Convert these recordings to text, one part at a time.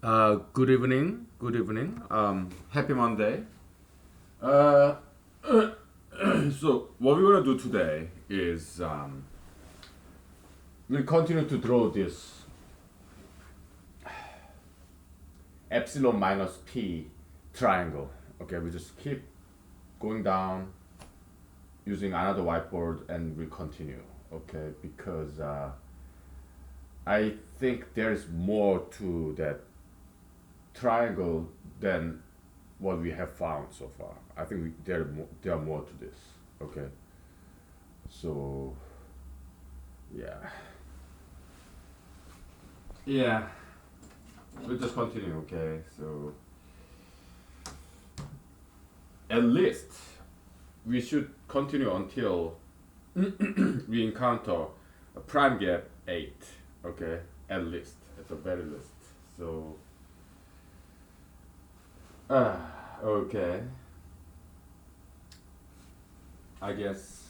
Good evening. Good evening. Happy Monday. Uh, so what we're gonna do today is we continue to draw this epsilon minus p triangle. Okay, we just keep going down using another whiteboard, and we continue. Okay, because I think there's more to that triangle than what we have found so far. I think there are more to this. Okay, so yeah, yeah. We'll just continue. Okay, so at least we should continue until we encounter a prime gap 8. Okay, at least, at the very least. So uh, okay, I guess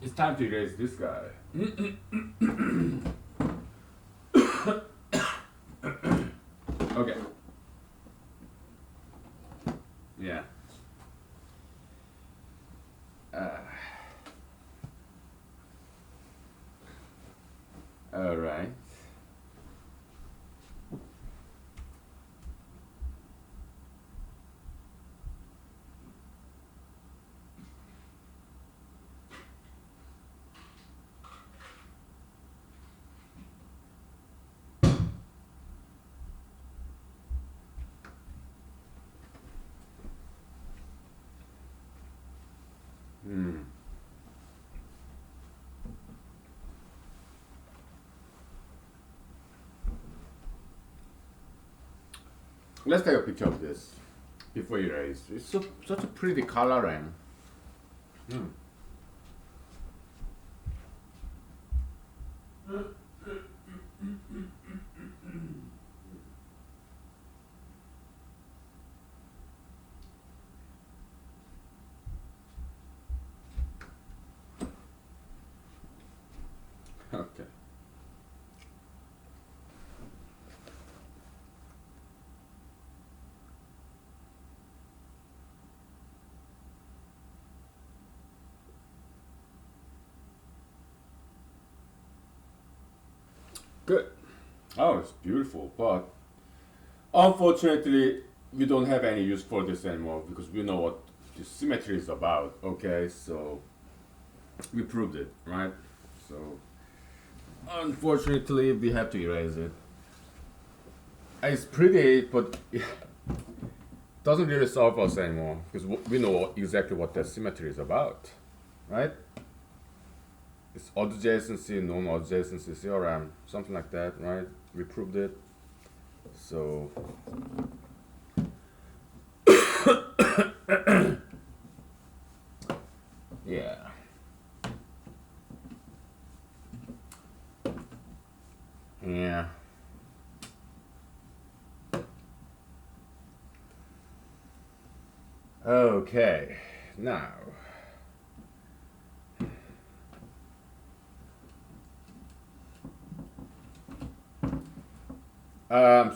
it's time to erase this guy. Okay, yeah. All right. Hmm. Let's take a picture of this before you erase. It's such a pretty coloring. Hmm. Okay. Good. Oh, it's beautiful, but unfortunately, we don't have any use for this anymore because we know what the symmetry is about. Okay, so we proved it, right? So unfortunately, we have to erase it. It's pretty, but it doesn't really solve us anymore because we know exactly what that symmetry is about, right? It's adjacency, non-adjacency theorem, something like that, right? We proved it. So yeah. Yeah. Okay. Now,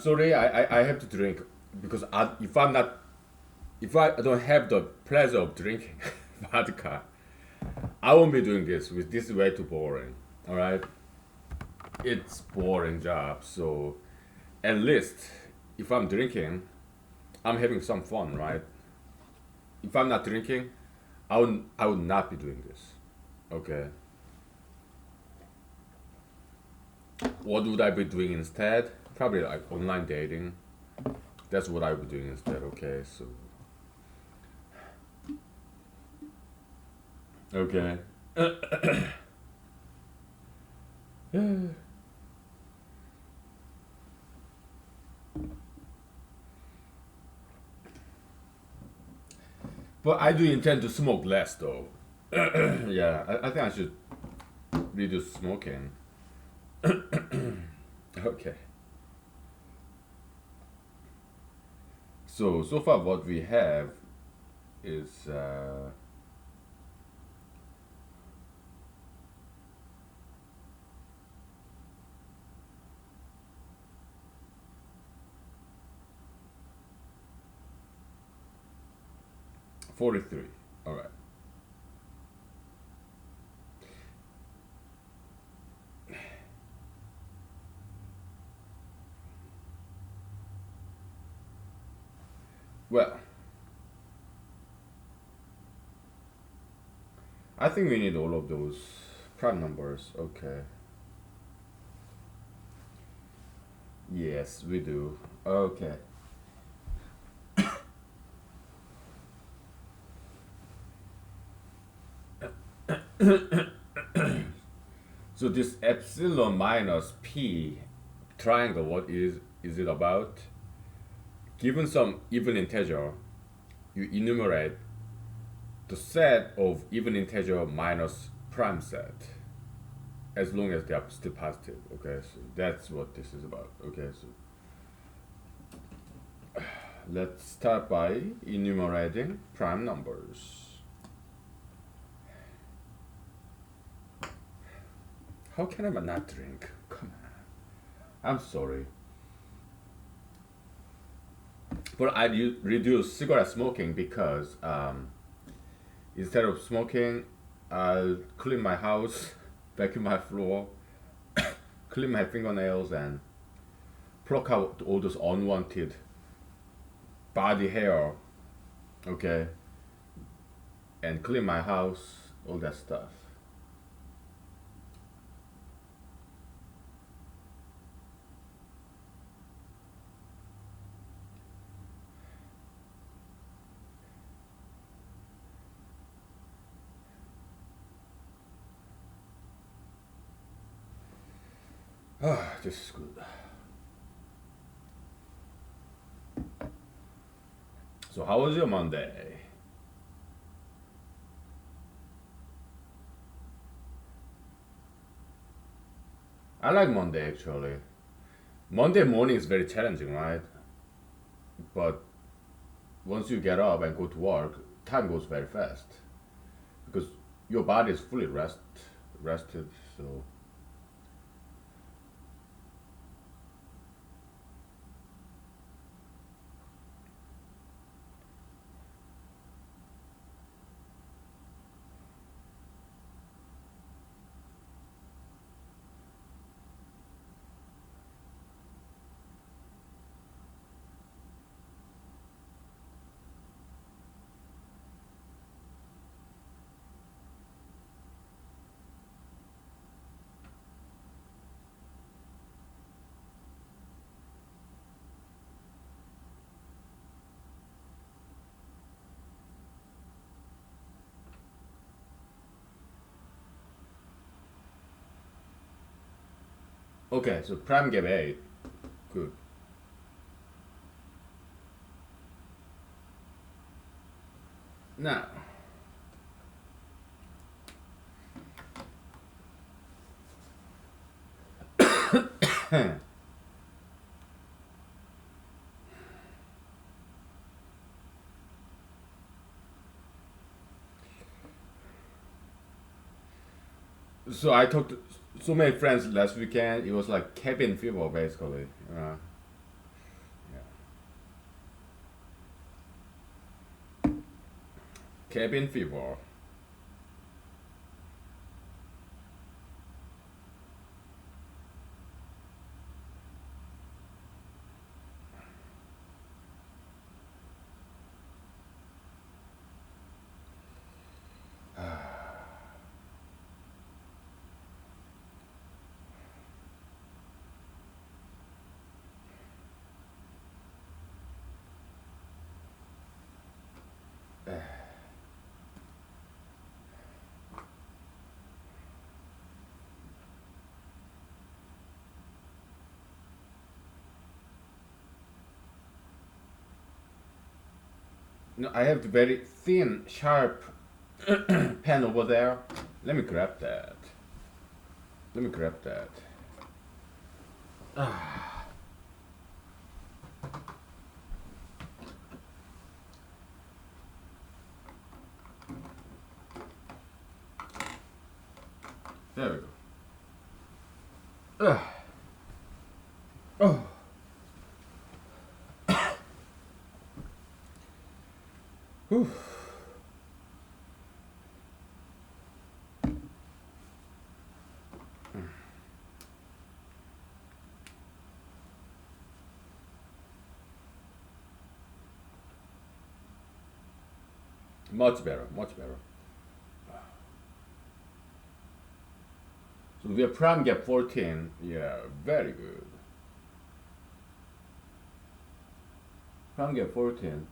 sorry, I have to drink because if I don't have the pleasure of drinking vodka, I won't be doing this. With this is way too boring. All right, it's boring job. So at least if I'm drinking, I'm having some fun, right? If I'm not drinking, I would not be doing this. Okay. What would I be doing instead? Probably like online dating. That's what I would be doing instead. Okay, so okay. But I do intend to smoke less though. Yeah, I think I should reduce smoking. Okay. So far what we have is 43. All right. Well, I think we need all of those prime numbers. Okay. Yes, we do. Okay. So this epsilon minus p triangle, what is it about? Given some even integer, you enumerate the set of even integer minus prime set as long as they are still positive. Okay, so that's what this is about. Okay, so let's start by enumerating prime numbers. How can I not drink? Come on. I'm sorry. But I reduce cigarette smoking because instead of smoking, I'll clean my house, vacuum my floor, clean my fingernails, and pluck out all those unwanted body hair, okay, and clean my house, all that stuff. Ah, this is good. So how was your Monday? I like Monday actually. Monday morning is very challenging, right? But once you get up and go to work, time goes very fast because your body is fully rested. So okay, so prime gap 8, good. Now, so I talked to so many friends last weekend. It was like cabin fever basically. Yeah. Cabin fever. No, I have the very thin, sharp pen over there. Let me grab that. Let me grab that. There we go. Oh. Whew. Much better, much better. So we have prime gap 14. Yeah, very good. Prime gap 14.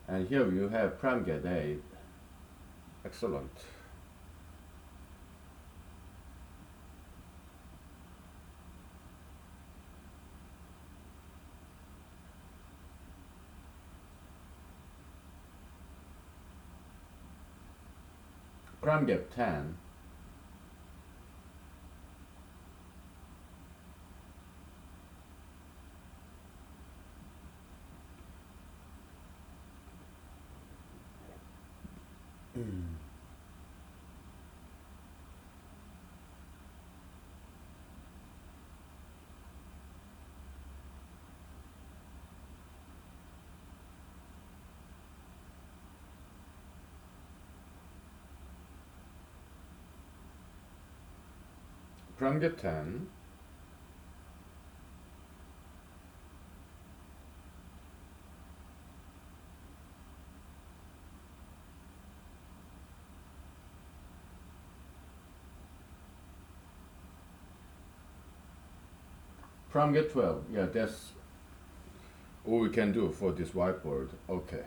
And here you have prime gap 8. Excellent. Prime gap 10. Prime gap 10. Prime gap 12. Yeah, that's all we can do for this whiteboard. Okay.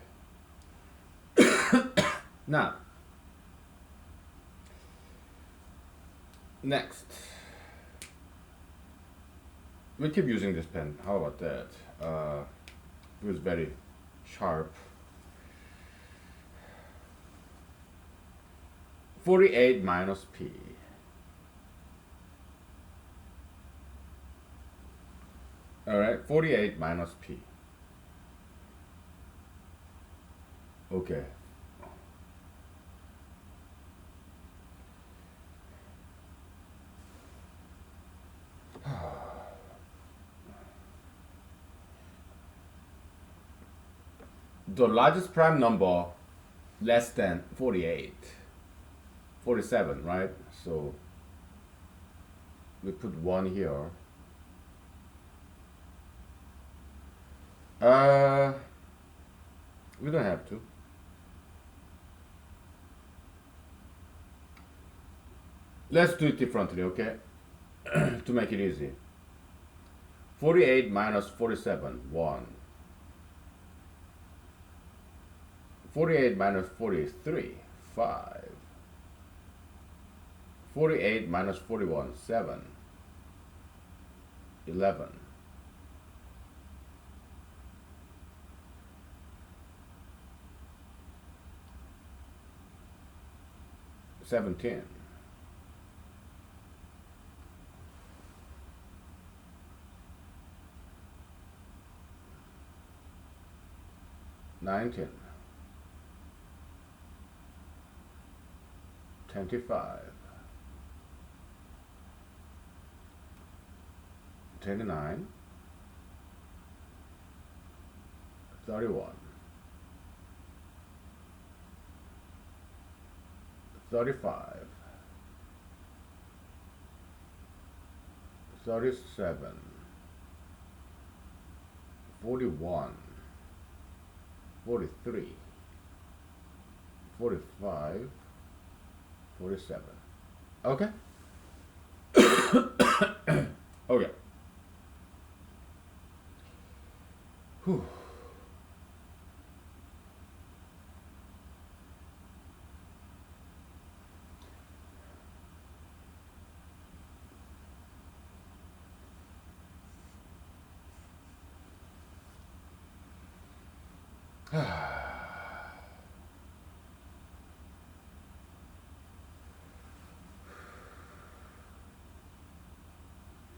Now, next. We keep using this pen. How about that? It was very sharp. 48 minus p. Alright, 48 minus p. Okay. The largest prime number less than 48. 47, right? So we put 1 here. We don't have to. Let's do it differently, okay? To make it easy. 48 minus 47, 1. 48 minus 43, 5. 48 minus 41, 7. 11. 17. 19. 25. 29. 31. 35. 37. 41. 43. 45. 47. Okay? Okay. Whew.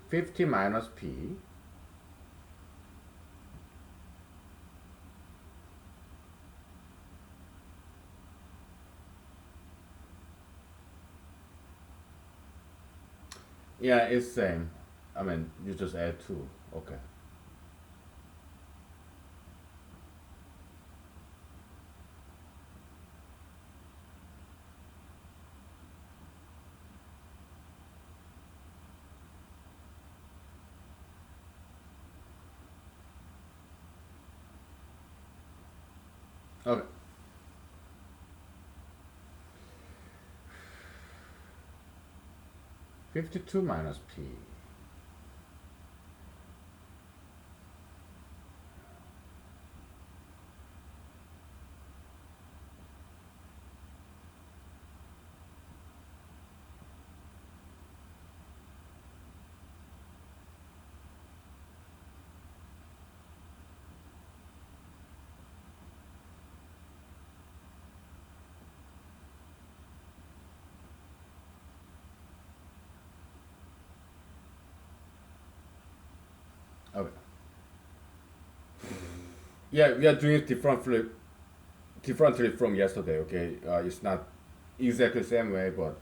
Fifty minus p. Yeah, it's same. I mean, you just add two. Okay. Okay. 52 minus p. Okay. Yeah, we are doing it differently from yesterday. Okay. It's not exactly the same way, but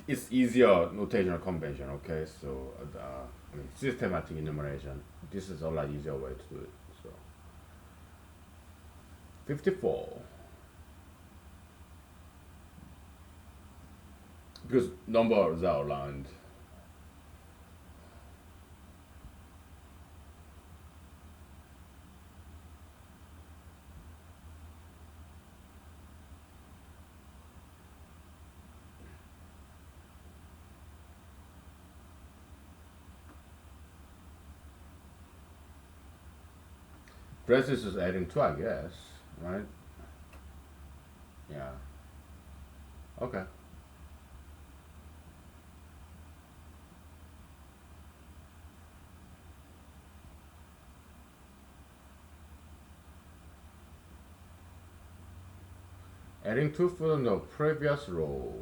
it's easier notational convention. Okay. So, I mean, systematic enumeration. This is a lot easier way to do it. So, 54. Because numbers are aligned. Rest is just adding two, I guess. Right? Yeah. Okay. Adding two from the previous row.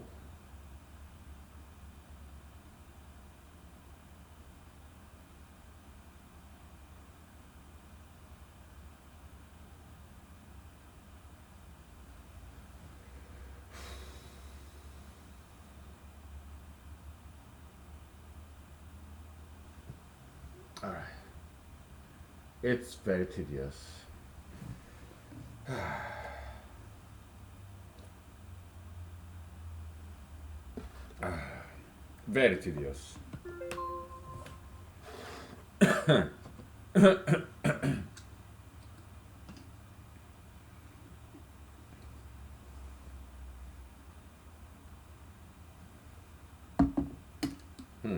Alright. It's very tedious. Very tedious. Hmm.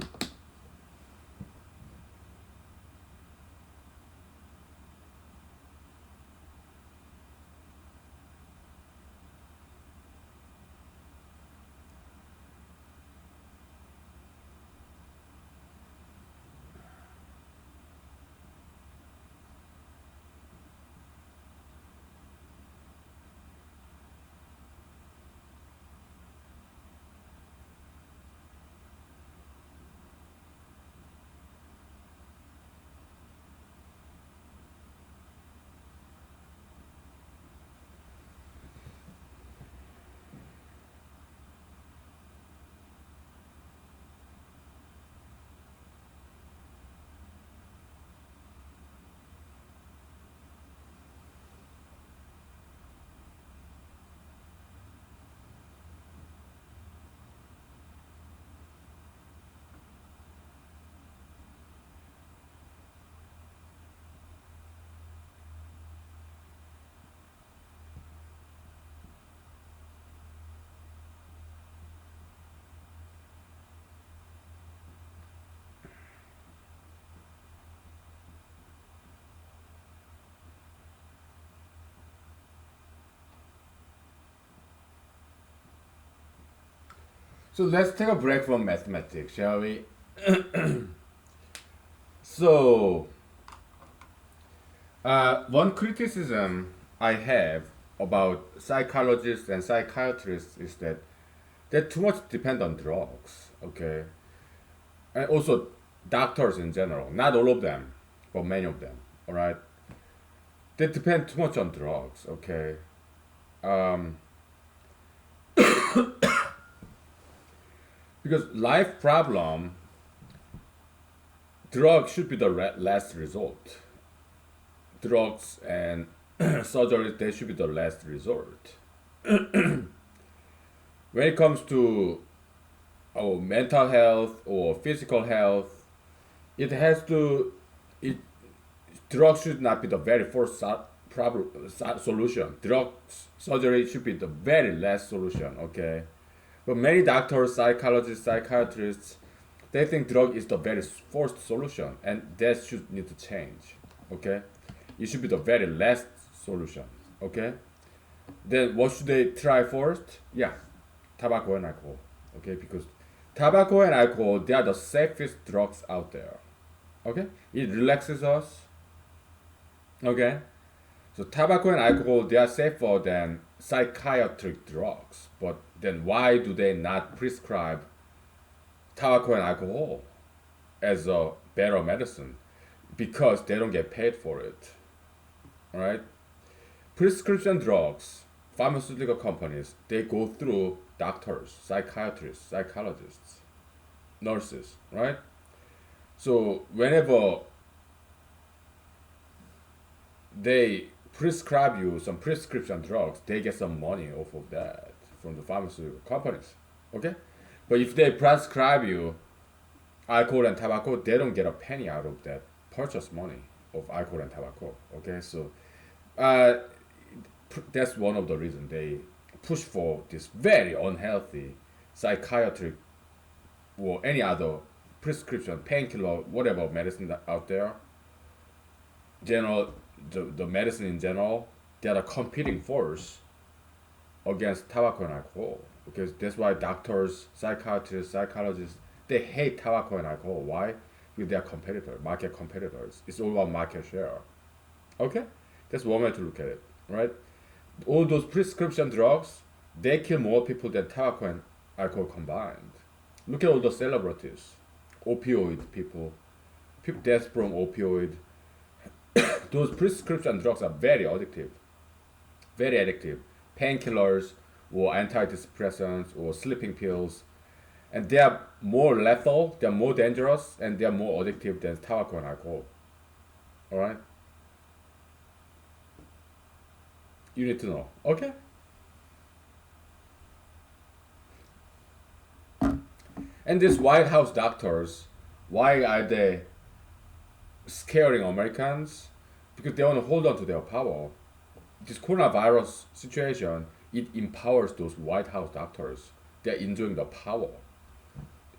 So let's take a break from mathematics, shall we? So, one criticism I have about psychologists and psychiatrists is that they too much depend on drugs, okay? And also doctors in general, not all of them, but many of them, all right? They depend too much on drugs, okay? Um, Because life problem, drug should be the last resort. Drugs and surgery, they should be the last resort. When it comes to our mental health or physical health, it has to, it, drugs should not be the very first solution. Drugs, surgery should be the very last solution, okay? But many doctors, psychologists, psychiatrists, they think drug is the very first solution, and that should need to change, okay? It should be the very last solution, okay? Then what should they try first? Yeah, tobacco and alcohol, okay? Because tobacco and alcohol, they are the safest drugs out there, okay? It relaxes us, okay? So tobacco and alcohol, they are safer than psychiatric drugs. But then why do they not prescribe tobacco and alcohol as a better medicine? Because they don't get paid for it. All right? Prescription drugs, pharmaceutical companies, they go through doctors, psychiatrists, psychologists, nurses, right? So whenever they prescribe you some prescription drugs, they get some money off of that from the pharmaceutical companies. Okay? But if they prescribe you alcohol and tobacco, they don't get a penny out of that purchase money of alcohol and tobacco. Okay? So uh, that's one of the reasons they push for this very unhealthy psychiatric or any other prescription, painkiller, whatever medicine out there, general, the medicine in general, they are a competing force against tobacco and alcohol. Because that's why doctors, psychiatrists, psychologists, they hate tobacco and alcohol. Why? Because they are competitors, market competitors. It's all about market share. Okay? That's one way to look at it, right? All those prescription drugs, they kill more people than tobacco and alcohol combined. Look at all the celebrities, opioid people death from opioid. Those prescription drugs are very addictive, very addictive. Painkillers or antidepressants or sleeping pills, and they are more lethal, they are more dangerous, and they are more addictive than tobacco and alcohol. All right, you need to know. Okay, and these White House doctors, why are they scaring Americans? Because they want to hold on to their power. This coronavirus situation, it empowers those White House doctors. They're enjoying the power,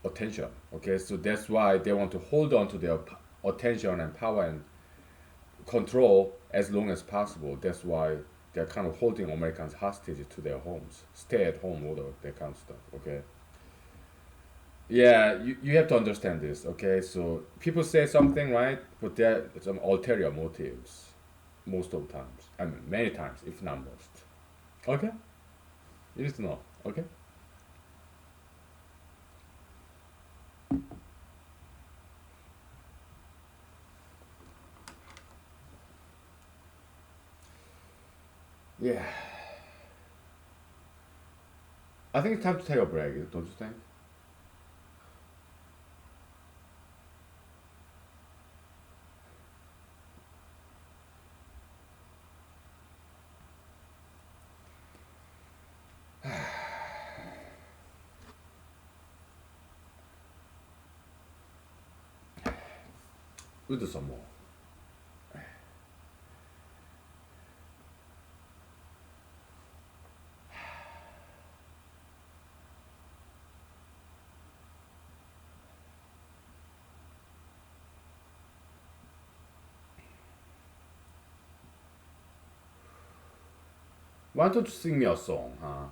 attention. Okay, so that's why they want to hold on to their attention and power and control as long as possible. That's why they're kind of holding Americans hostage to their homes, stay at home order, that kind of stuff. Okay. Yeah, you have to understand this. Okay, so people say something, right, but there are some ulterior motives most of the times. I mean, many times, if not most. Okay, you need to know. Okay. Yeah, I think it's time to take a break. Don't you think? We'll do some more. Why don't you sing me a song, huh?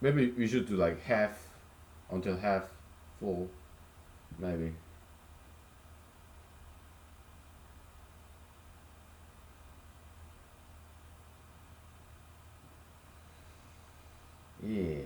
Maybe we should do like half until half full, maybe. Yeah.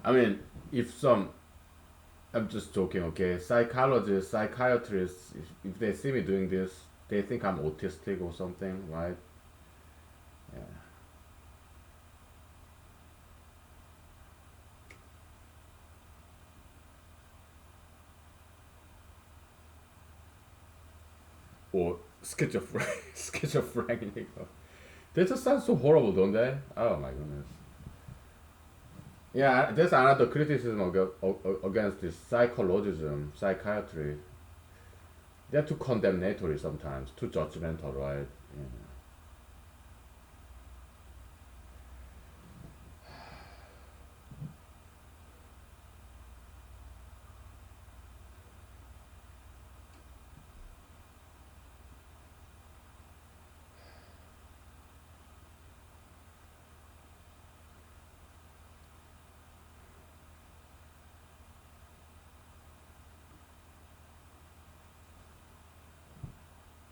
I mean, if some, I'm just joking, okay? Psychologists, psychiatrists, if they see me doing this, they think I'm autistic or something, right? Yeah. Or schizophrenic, schizophrenic. They just sound so horrible, don't they? Oh my goodness. Yeah, there's another criticism against this psychologism, psychiatry. They're too condemnatory sometimes, too judgmental, right? Yeah.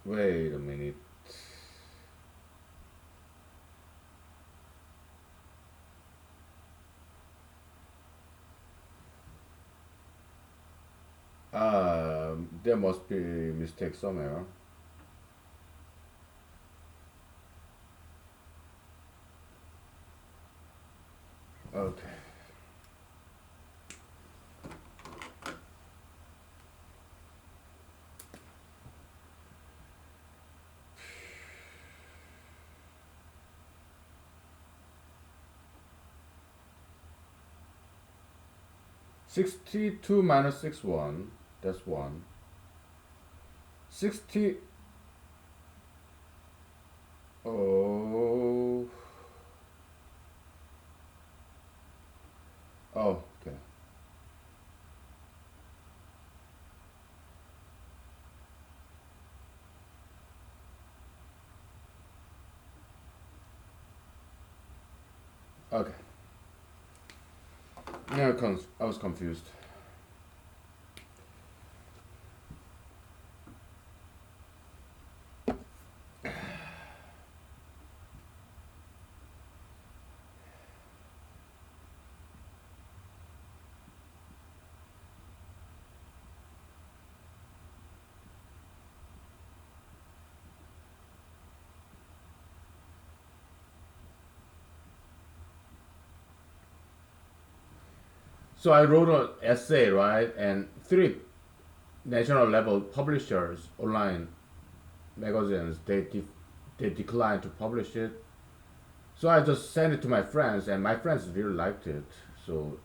Wait a minute. There must be a mistake somewhere. Okay. 62 minus 61, that's 1. 60, oh, oh, okay. Okay. Yeah, I was confused. So I wrote an essay, right? And three national level publishers, online magazines, they declined to publish it. So I just sent it to my friends, and my friends really liked it. So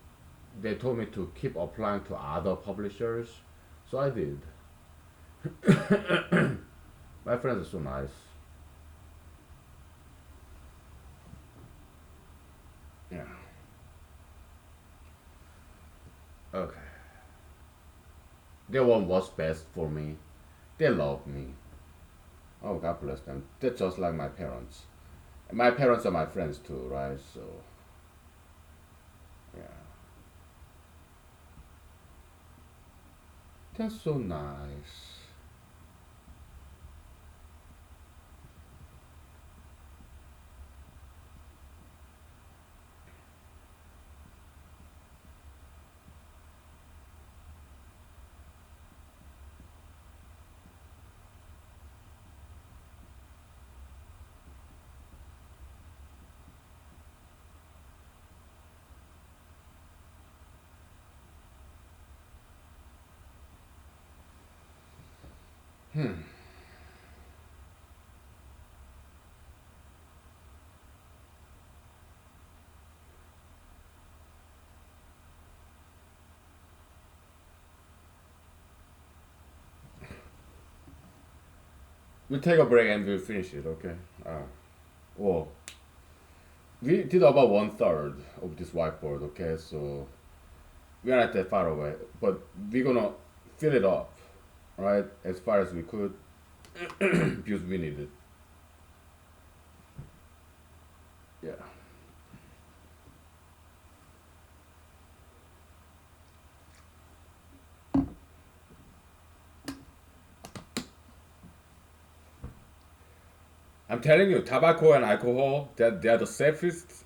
they told me to keep applying to other publishers. So I did. My friends are so nice. Yeah. Okay. They want what's best for me. They love me. Oh, God bless them. They're just like my parents. My parents are my friends too, right? So, yeah. That's so nice. We'll take a break and we'll finish it, okay? Well, we did about one third of this whiteboard, okay? So we're not that far away, but we're gonna fill it up, right? As far as we could, because we need it. Yeah. I'm telling you, tobacco and alcohol, they are the safest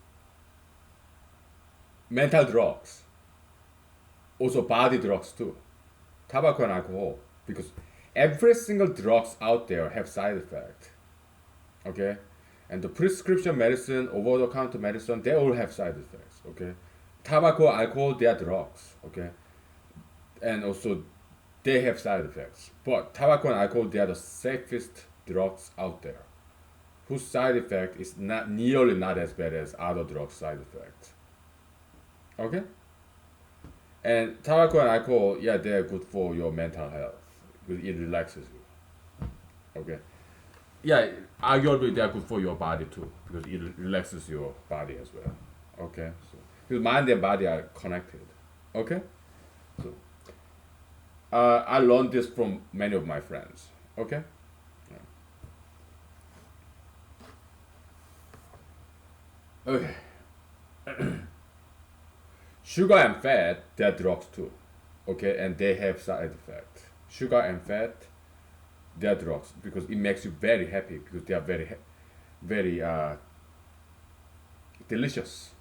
mental drugs. Also body drugs too. Tobacco and alcohol. Because every single drugs out there have side effect. Okay? And the prescription medicine, over the counter medicine, they all have side effects. Okay? Tobacco, alcohol, they are drugs. Okay? And also they have side effects. But tobacco and alcohol, they are the safest drugs out there, whose side effect is not nearly not as bad as other drugs side effects. Okay? And tobacco and alcohol, yeah, they're good for your mental health because it relaxes you. Okay? Yeah, arguably they're good for your body too because it relaxes your body as well. Okay? So because mind and body are connected. Okay? So I learned this from many of my friends. Okay? Okay. Sugar and fat, they're drugs too. Okay, and they have side effects. Sugar and fat, they're drugs because it makes you very happy because they are very delicious.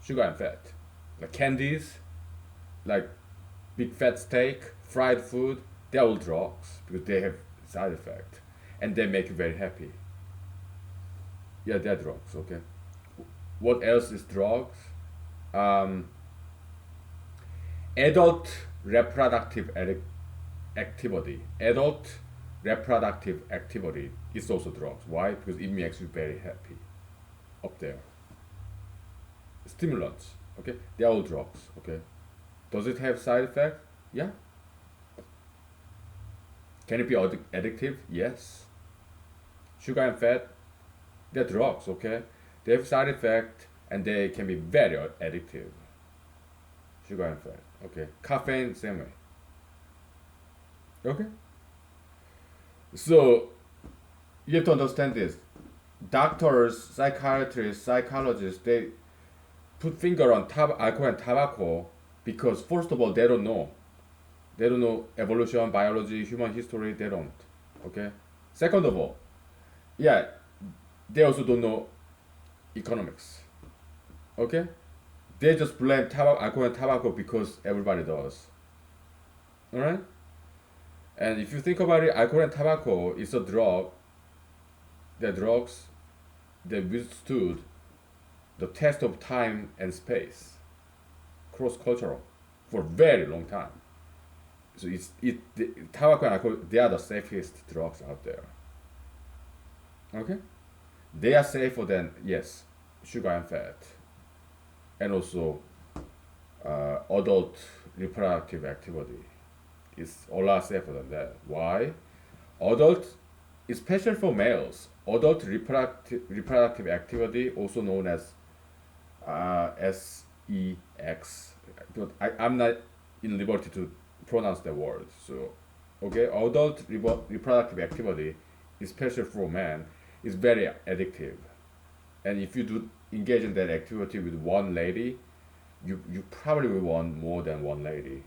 Sugar and fat, like candies, like big fat steak, fried food, they're all drugs because they have side effect, and they make you very happy. Yeah, they're drugs. Okay. What else is drugs? Um, adult reproductive activity. Adult reproductive activity is also drugs. Why? Because it makes you very happy up there. Stimulants. Okay, they're all drugs. Okay, does it have side effect? Yeah. Can it be addictive? Yes. Sugar and fat, they're drugs. Okay, they have side effect and they can be very addictive. Sugar and fat. Okay, caffeine, same way. Okay, so you have to understand this. Doctors, psychiatrists, psychologists, they put finger on alcohol and tobacco because first of all they don't know. They don't know evolution, biology, human history. They don't. Okay. Second of all, yeah, they also don't know economics. Okay. They just blame alcohol and tobacco because everybody does. All right. And if you think about it, alcohol and tobacco is a drug. The drugs that withstood the test of time and space, cross-cultural, for a very long time. So tobacco and alcohol, they are the safest drugs out there. Okay, they are safer than, yes, sugar and fat, and also adult reproductive activity is a lot safer than that. Why? Adult, especially for males, adult reproductive activity, also known as sex. But I'm not in liberty to pronounce the word. So, okay, adult reproductive activity, especially for men, is very addictive. And if you do engage in that activity with one lady, you probably will want more than one lady.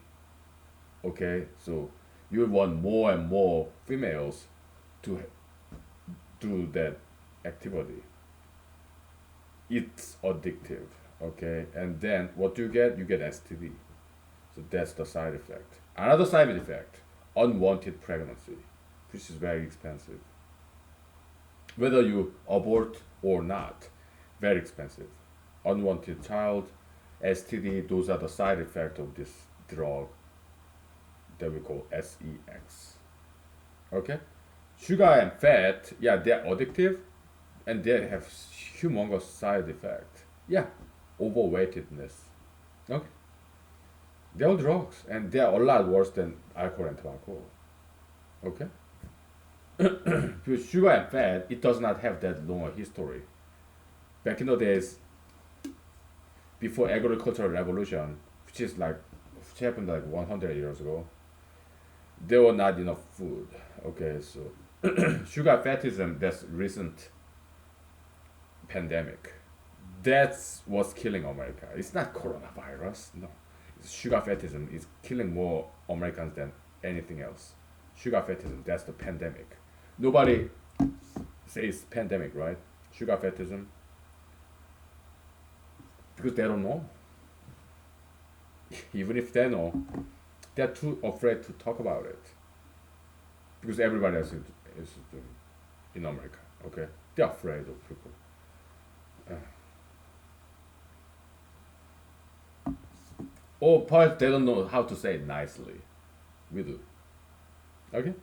Okay, so you will want more and more females to do that activity. It's addictive. Okay, and then what do you get? You get STD. So that's the side effect. Another side effect, unwanted pregnancy, which is very expensive. Whether you abort or not, very expensive. Unwanted child, STD, those are the side effects of this drug that we call sex. Okay? Sugar and fat, yeah, they're addictive and they have humongous side effect. Yeah, overweightedness. Okay, they're all drugs and they're a lot worse than alcohol and tobacco. Okay, because sugar and fat, it does not have that long a history. Back in the days, before agricultural revolution, which is like, which happened like 100 years ago, there were not enough food. Okay, so sugar fatism, that's recent pandemic. That's what's killing America. It's not coronavirus. No, it's sugar fatism is killing more Americans than anything else. Sugar fatism. That's the pandemic. Nobody says pandemic, right? Sugar fatism because they don't know. Even if they know, they're too afraid to talk about it because everybody else is doing in America. Okay, they're afraid of people. Uh, or perhaps they don't know how to say it nicely. We do. Okay.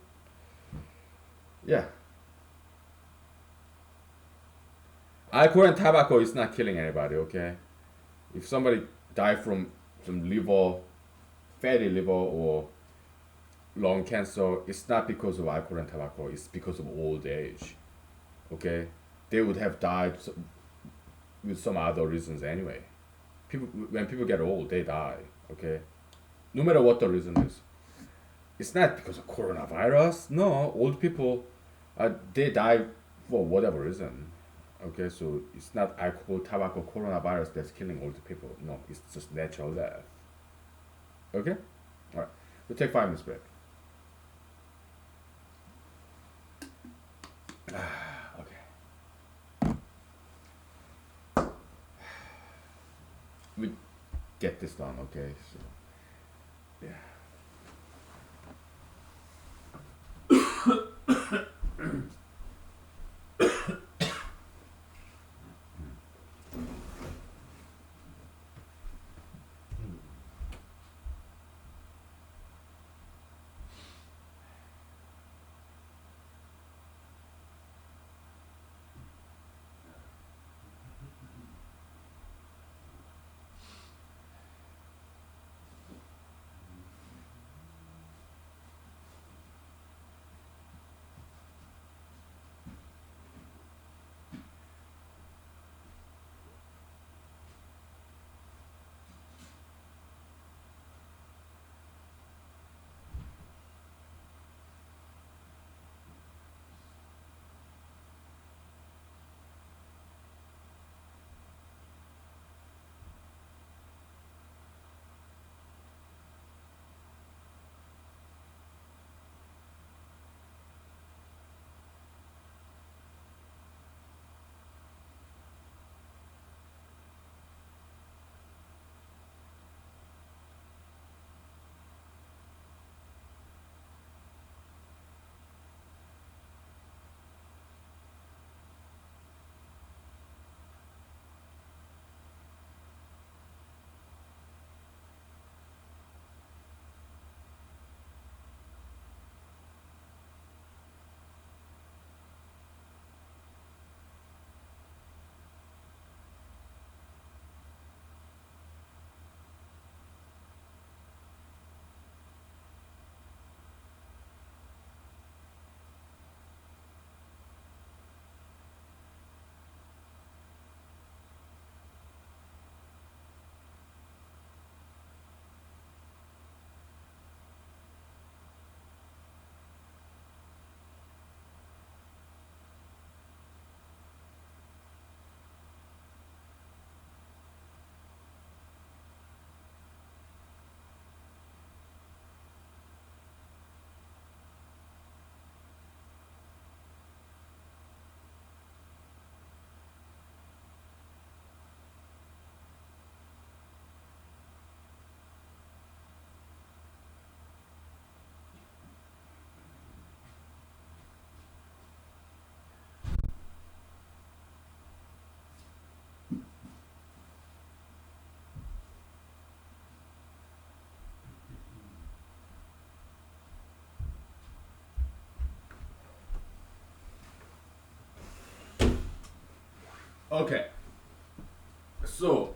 Yeah. Alcohol and tobacco is not killing anybody. Okay. If somebody die from some liver, fatty liver or lung cancer, it's not because of alcohol and tobacco. It's because of old age. Okay. They would have died with some other reasons anyway. People, when people get old, they die. Okay. No matter what the reason is, it's not because of coronavirus. No, old people, they die for whatever reason. Okay, so it's not alcohol, tobacco, coronavirus that's killing old people. No, it's just natural death. Okay, all right. We'll take 5 minutes break. Okay, we get this done. Okay, so yeah. Okay, so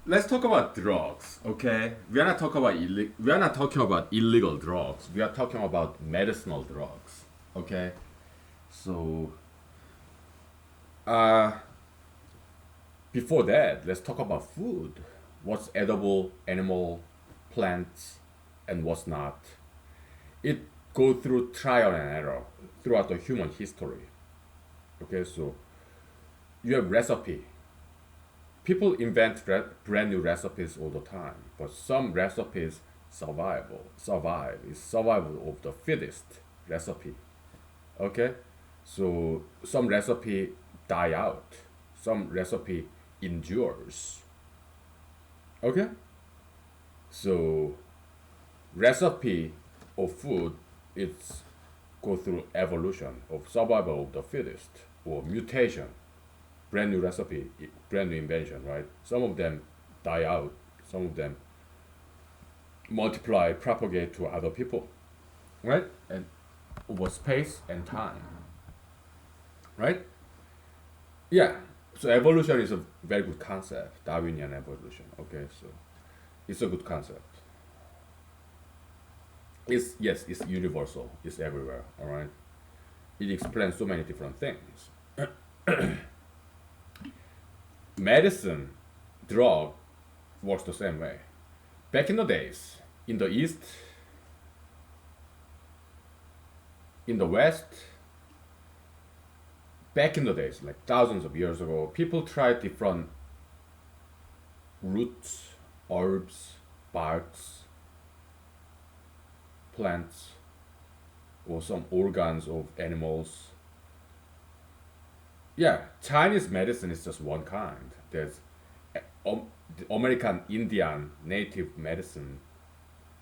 let's talk about drugs. Okay, we are not talking about we are not talking about illegal drugs. We are talking about medicinal drugs. Okay, so uh, before that, let's talk about food. What's edible, animal, plants, and what's not. It go through trial and error throughout the human history. Okay, so you have recipe. People invent brand new recipes all the time, but some recipes survive. It's survival of the fittest recipe. Okay, so some recipe die out. Some recipe endures. Okay, so recipe of food it's go through evolution of survival of the fittest or mutation, brand new recipe, brand new invention, right? Some of them die out, some of them multiply, propagate to other people, right? And over space and time, right? Yeah. So evolution is a very good concept, Darwinian evolution. Okay, so it's a good concept. It's yes, it's universal. It's everywhere. All right. It explains so many different things. Medicine, drug, works the same way. Back in the days, in the East, in the West, back in the days, like thousands of years ago, people tried different roots, herbs, barks, plants, or some organs of animals. Yeah, Chinese medicine is just one kind. There's the American Indian native medicine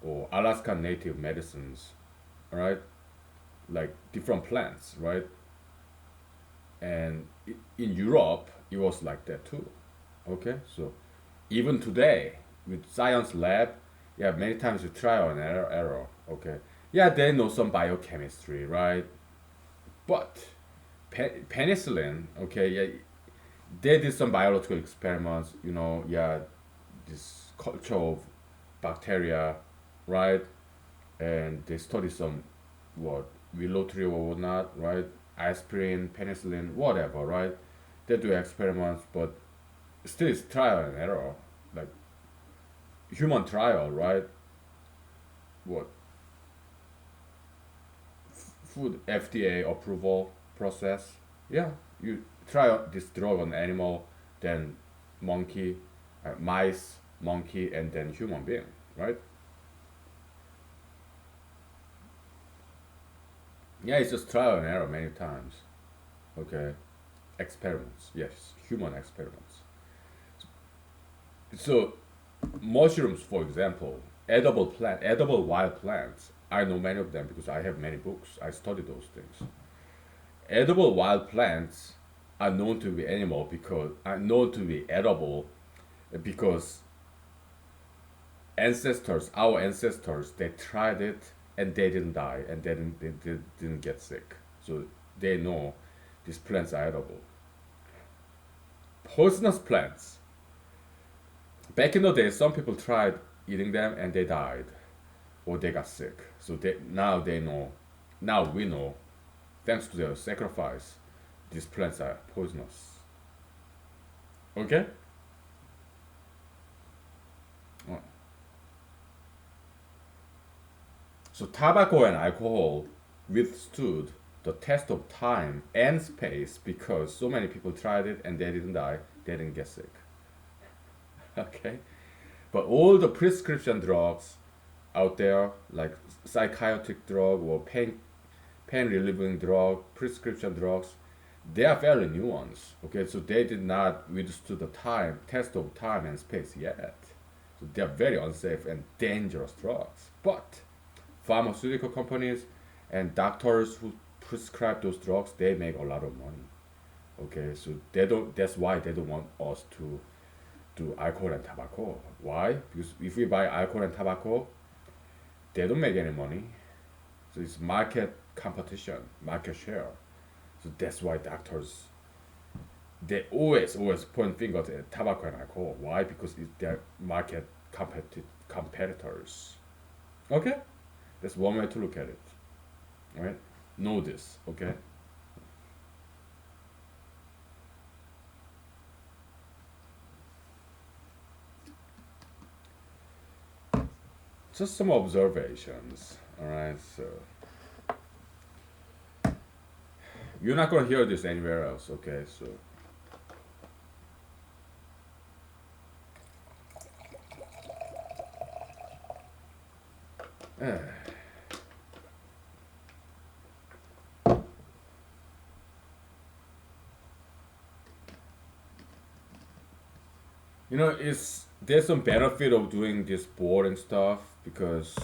or Alaskan native medicines, right? Like different plants, right? And in Europe, it was like that too. Okay, so even today with science lab, yeah, many times you trial and error. Okay, yeah, they know some biochemistry, right? But penicillin, okay, yeah, they did some biological experiments, yeah, this culture of bacteria, right? And they study some what willow tree or whatnot, right? Aspirin, penicillin, whatever, right? They do experiments, but still it's trial and error, like human trial, right? What food FDA approval process? Yeah, you try this drug on animal, then monkey, mice, monkey, and then human being, right? Yeah, it's just trial and error many times. Okay, experiments, yes, human experiments. So mushrooms, for example, edible wild plants. I know many of them because I have many books. I study those things. Edible wild plants are known to be animal because are known to be edible because our ancestors, they tried it and they didn't die and they didn't get sick. So they know these plants are edible. Poisonous plants. Back in the day, some people tried eating them and they died or they got sick. So now they know. Now we know, thanks to their sacrifice, these plants are poisonous. Okay? Uh, So tobacco and alcohol withstood the test of time and space because so many people tried it and they didn't die, they didn't get sick. Okay? But all the prescription drugs out there, like psychiatric drug or pain relieving drug, prescription drugs, they are fairly new ones. Okay, so they did not withstand the test of time and space yet. So they are very unsafe and dangerous drugs. But pharmaceutical companies and doctors who prescribe those drugs, they make a lot of money. Okay, so they don't. That's why they don't want us to do alcohol and tobacco. Why? Because if we buy alcohol and tobacco, they don't make any money. So it's market competition, market share. So that's why doctors they always point fingers at tobacco and alcohol. Why? Because it's their market competitors. Okay, that's one way to look at it. All right, know this. Okay, just some observations. All right, so you're not gonna hear this anywhere else. Okay, so it's there's some benefit of doing this boring stuff because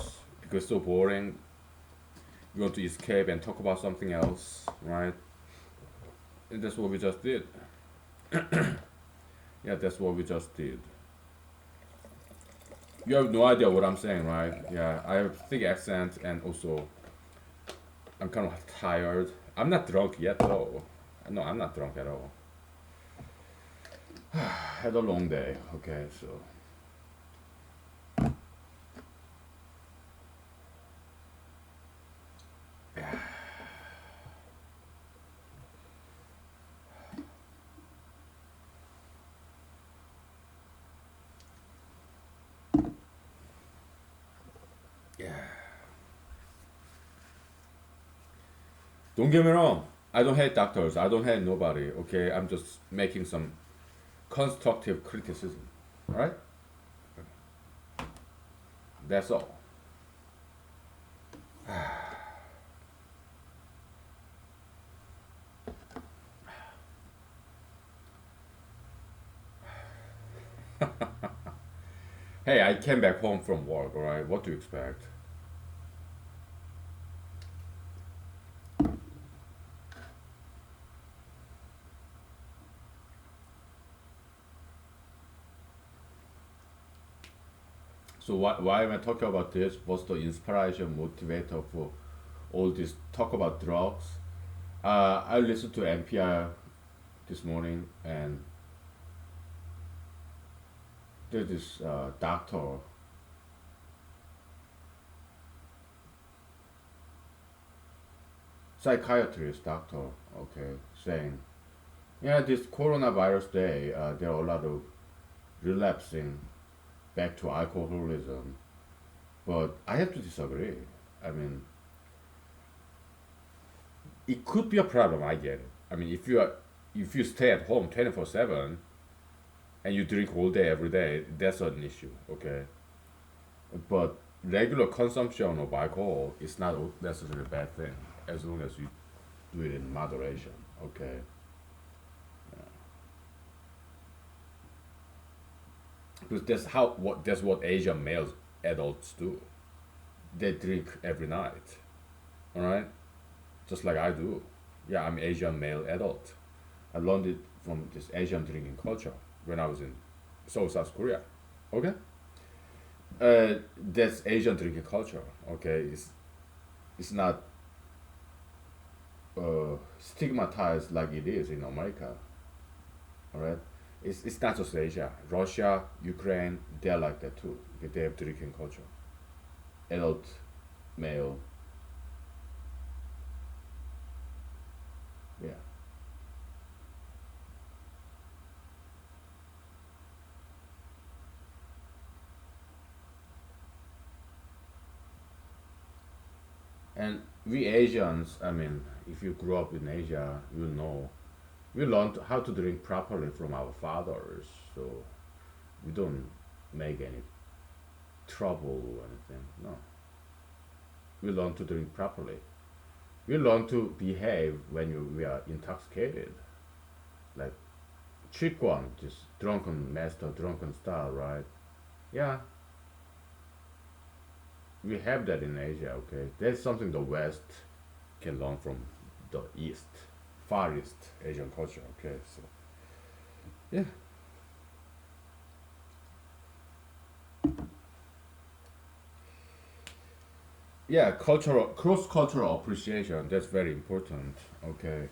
it's so boring. You want to escape and talk about something else, right? And that's what we just did. Yeah, that's what we just did. You have no idea what I'm saying, right? Yeah, I have thick accent and also I'm kind of tired. I'm not drunk yet though. No, I'm not drunk at all. Had a long day. Okay, so yeah. Don't get me wrong. I don't hate doctors. I don't hate nobody. Okay, I'm just making some constructive criticism. All right, that's all. Hey, I came back home from work. All right, what do you expect? So why am I talking about this? What's the inspiration motivator for all this talk about drugs? I listened to NPR this morning, and there's this doctor, psychiatrist doctor, okay, saying, yeah, this coronavirus day, there are a lot of relapsing back to alcoholism, but I have to disagree. I mean, it could be a problem. I get it. I mean, if you stay at home 24/7 and you drink all day every day, that's an issue. Okay, but regular consumption of alcohol is not necessarily a bad thing as long as you do it in moderation. Okay, because that's what Asian males adults do. They drink every night. All right, just like I do. Yeah, I'm Asian male adult. I learned it from this Asian drinking culture when I was in Seoul, South Korea. Okay, that's Asian drinking culture. Okay, it's not stigmatized like it is in America. All right, it's not just Asia. Russia, Ukraine, they're like that too. They have drinking culture. Adult male. Yeah, and we Asians. I mean, if you grew up in Asia, you know we learned how to drink properly from our fathers. So we don't make any trouble or anything. No, we learn to drink properly. We learn to behave when we are intoxicated, like Chikwan, just drunken master, drunken style, right? Yeah, we have that in Asia. Okay, that's something the West can learn from the East, Far East Asian culture. Okay, so yeah, yeah, cultural cross cultural appreciation. That's very important. Okay,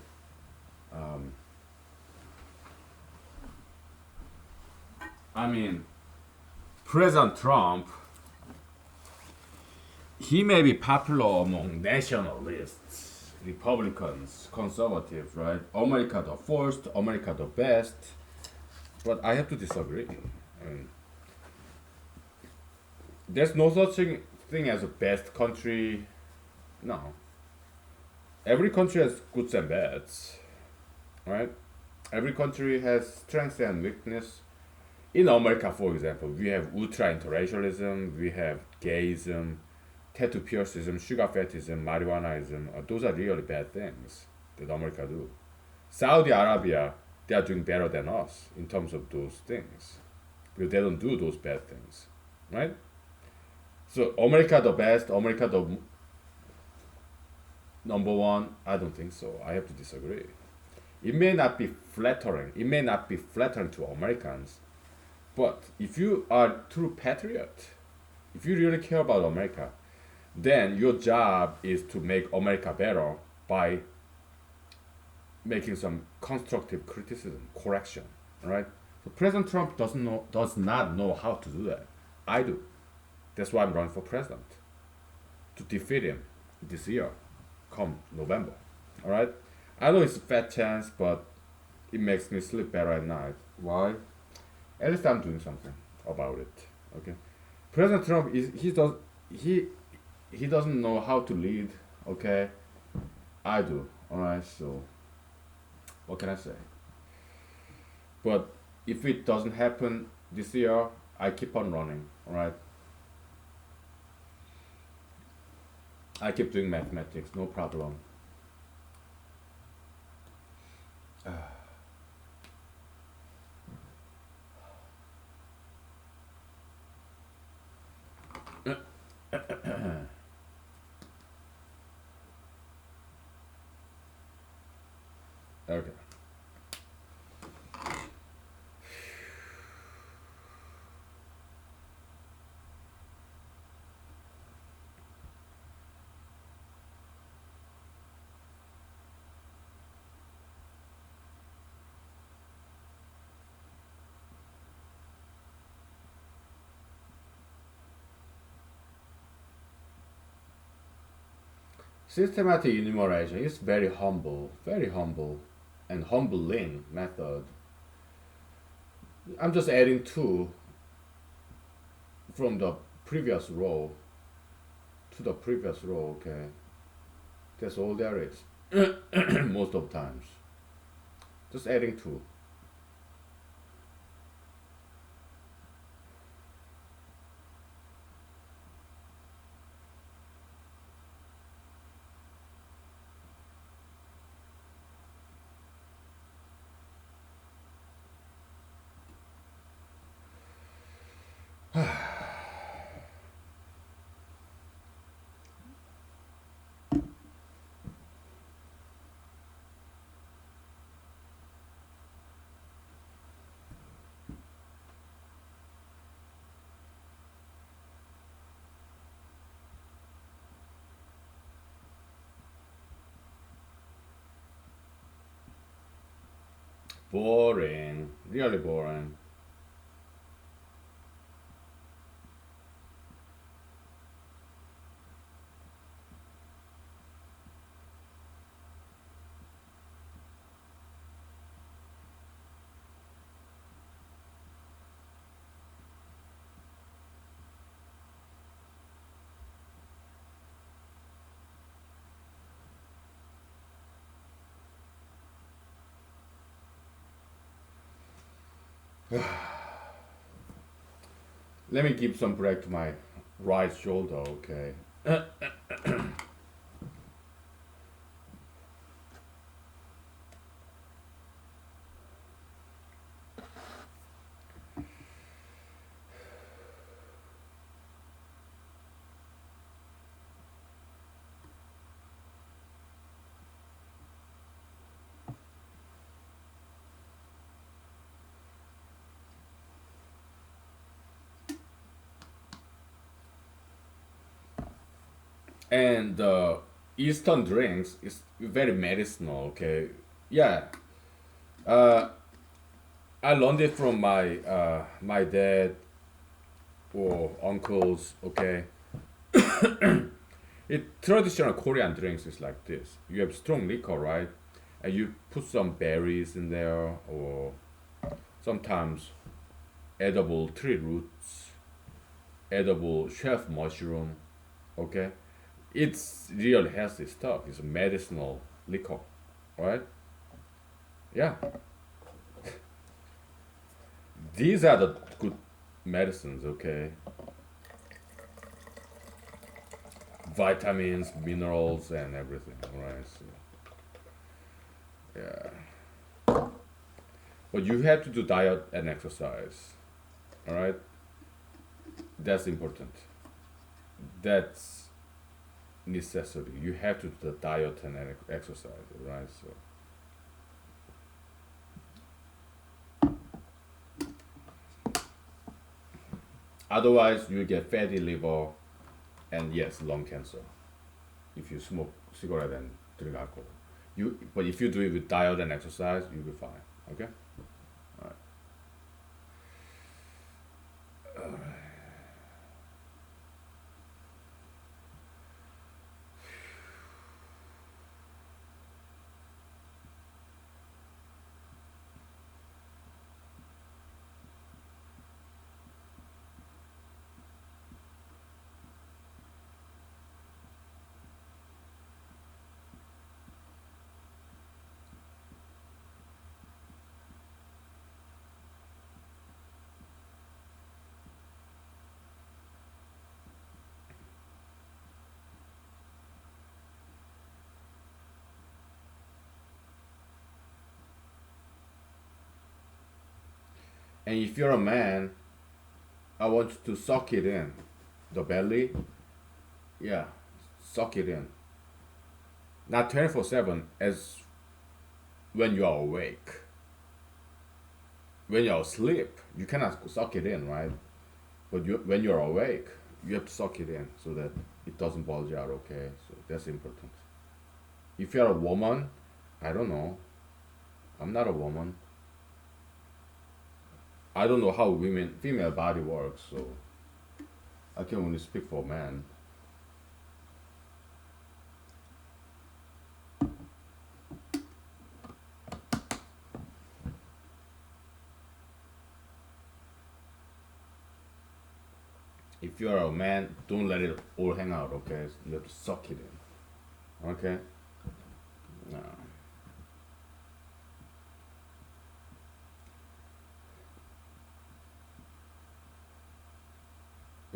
I mean, President Trump, he may be popular among nationalists, Republicans, conservatives, right? America the first, America the best. But I have to disagree. I mean, there's no such thing as a best country. No. Every country has goods and bads, right? Every country has strengths and weakness. In America, for example, we have ultra interracialism, we have gayism, tattoo piercism, sugar fetishism, marijuanaism. Those are really bad things that America do. Saudi Arabia, they are doing better than us in terms of those things because they don't do those bad things, right? So America the best, America the number one. I don't think so. I have to disagree. It may not be flattering. It may not be flattering to Americans, but if you are a true patriot, if you really care about America, then your job is to make America better by making some constructive criticism, correction, right? So President Trump does not know how to do that. I do. That's why I'm running for president to defeat him this year, come November. All right. I know it's a fat chance, but it makes me sleep better at night. Why? At least I'm doing something about it. Okay. President Trump is he he doesn't know how to lead. Okay. I do. All right. So what can I say? But if it doesn't happen this year, I keep on running. All right. I keep doing mathematics. No problem. Okay. Systematic enumeration is very humble, and humbling method. I'm just adding two from the previous row to the previous row. Okay, that's all there is. Most of times, just adding two. Boring, really boring. Let me give some break to my right shoulder. Okay. And Eastern drinks is very medicinal. Okay. Yeah. Uh, I learned it from my dad or uncles. Okay, it traditional Korean drinks is like this. You have strong liquor, right? And you put some berries in there, or sometimes edible tree roots, edible chef mushroom. Okay, it's real healthy stuff. It's medicinal liquor, right? Yeah, these are the good medicines. Okay, vitamins, minerals, and everything. Right? So, yeah, but you have to do diet and exercise. All right, that's important. That's necessary. You have to do the diet and exercise. Right? So otherwise, you get fatty liver and yes, lung cancer if you smoke cigarette and drink alcohol. But if you do it with diet and exercise, you'll be fine. Okay. All right. And if you're a man, I want you to suck it in, the belly. Yeah, suck it in. Not 24/7 as when you are awake. When you're asleep, you cannot suck it in, right? But when you're awake, you have to suck it in so that it doesn't bulge out. Okay, so that's important. If you're a woman, I don't know. I'm not a woman. I don't know how female body works, so I can only speak for men. If you're a man, don't let it all hang out. Okay, you have to suck it in. Okay. No.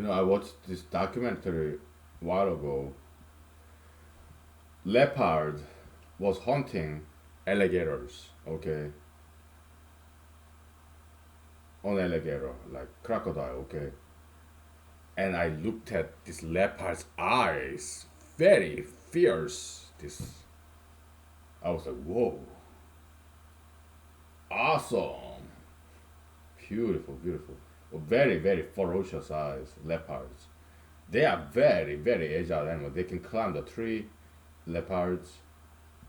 I watched this documentary a while ago. Leopard was hunting alligators. Okay, on alligator like crocodile. Okay, and I looked at this leopard's eyes, very fierce. This I was like, whoa, awesome, beautiful, beautiful. Very, very ferocious eyes, leopards. They are very, very agile animals. They can climb the tree. Leopards.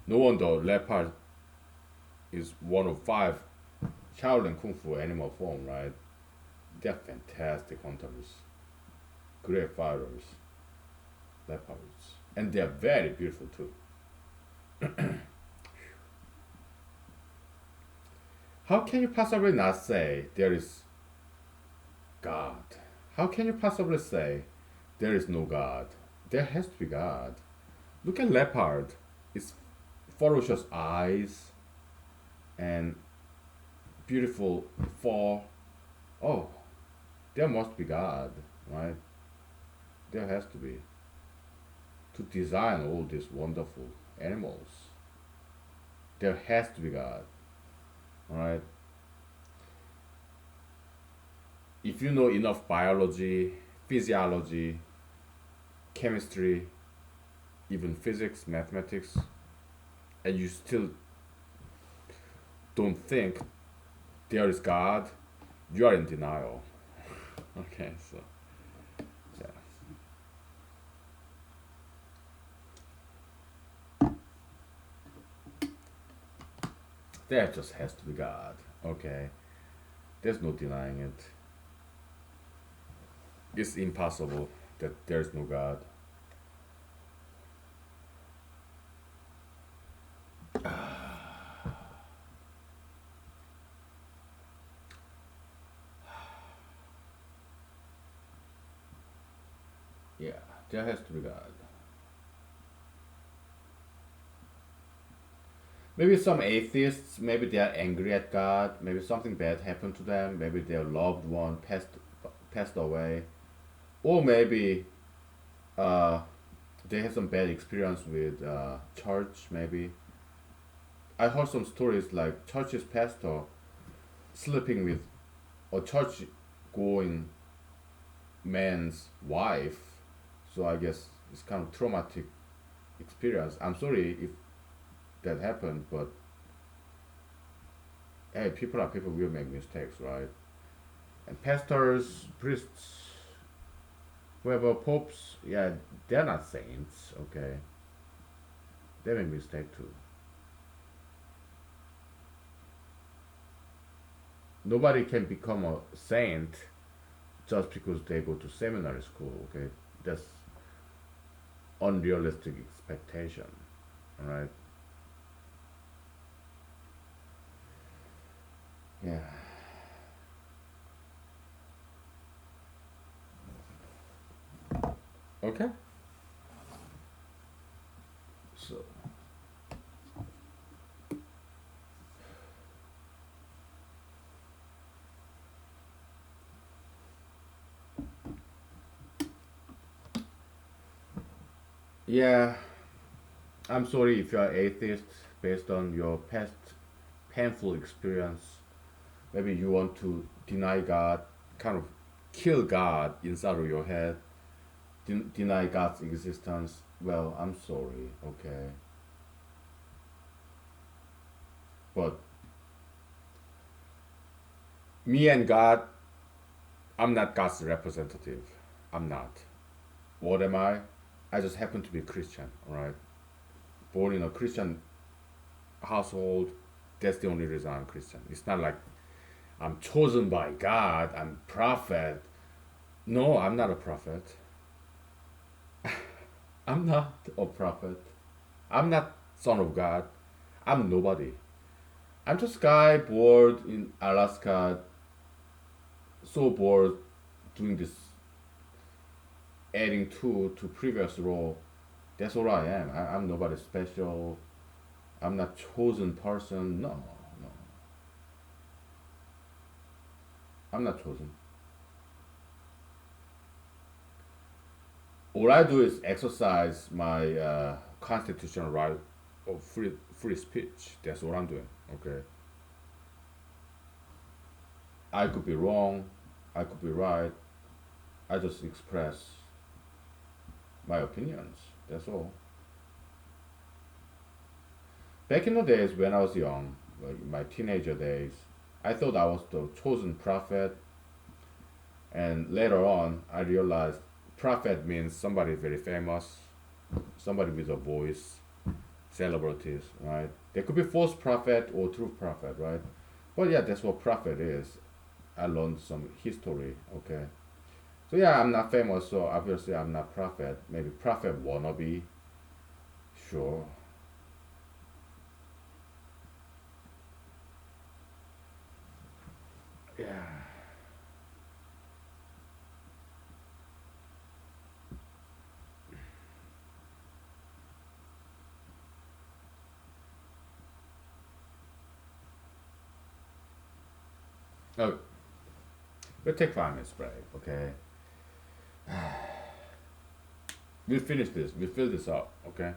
No wonder leopard is one of five Shaolin Kung Fu animal form, right? They're fantastic hunters, great fighters, leopards, and they're very beautiful too. How can you possibly not say there is God? How can you possibly say there is no God? There has to be God. Look at leopard. Its ferocious eyes and beautiful fur. Oh, there must be God, right? There has to be. To design all these wonderful animals, there has to be God, right? If you know enough biology, physiology, chemistry, even physics, mathematics, and you still don't think there is God, you are in denial. Okay, so yeah. There just has to be God. Okay. There's no denying it. It's impossible that there's no God. Yeah, there has to be God. Maybe some atheists, maybe they are angry at God. Maybe something bad happened to them. Maybe their loved one passed away, or maybe uh, they had some bad experience with church. Maybe I heard some stories like church's pastor sleeping with a church going man's wife. So I guess it's kind of traumatic experience. I'm sorry if that happened, but hey, people are people will make mistakes, right? And pastors, priests, whoever popes, yeah, they're not saints, okay? They make mistake too. Nobody can become a saint just because they go to seminary school, okay? That's unrealistic expectation, all right? Yeah. Okay. So yeah, I'm sorry if you are atheist based on your past painful experience. Maybe you want to deny God, kind of kill God inside of your head, deny God's existence. Well, I'm sorry, okay? But me and God, I'm not God's representative. I'm not. What am I? I just happen to be a Christian, alright? Born in a Christian household. That's the only reason I'm Christian. It's not like I'm chosen by God, I'm prophet. No, I'm not a prophet. I'm not a prophet. I'm not son of God. I'm nobody. I'm just guy bored in Alaska, so bored doing this, adding two to previous role. That's all I am. I'm nobody special. I'm not chosen person. No, no, I'm not chosen. All I do is exercise my constitutional right of free speech. That's what I'm doing. Okay, I could be wrong. I could be right. I just express my opinions. That's all. Back in the days when I was young, like my teenager days, I thought I was the chosen prophet, and later on, I realized prophet means somebody very famous, somebody with a voice, celebrities, right? There could be false prophet or true prophet, right? But yeah, that's what prophet is. I learned some history, okay? So yeah, I'm not famous, so obviously I'm not prophet. Maybe prophet wannabe, sure. Yeah. Oh, we'll take 5 minutes break, okay? We'll finish this. We'll fill this up, okay?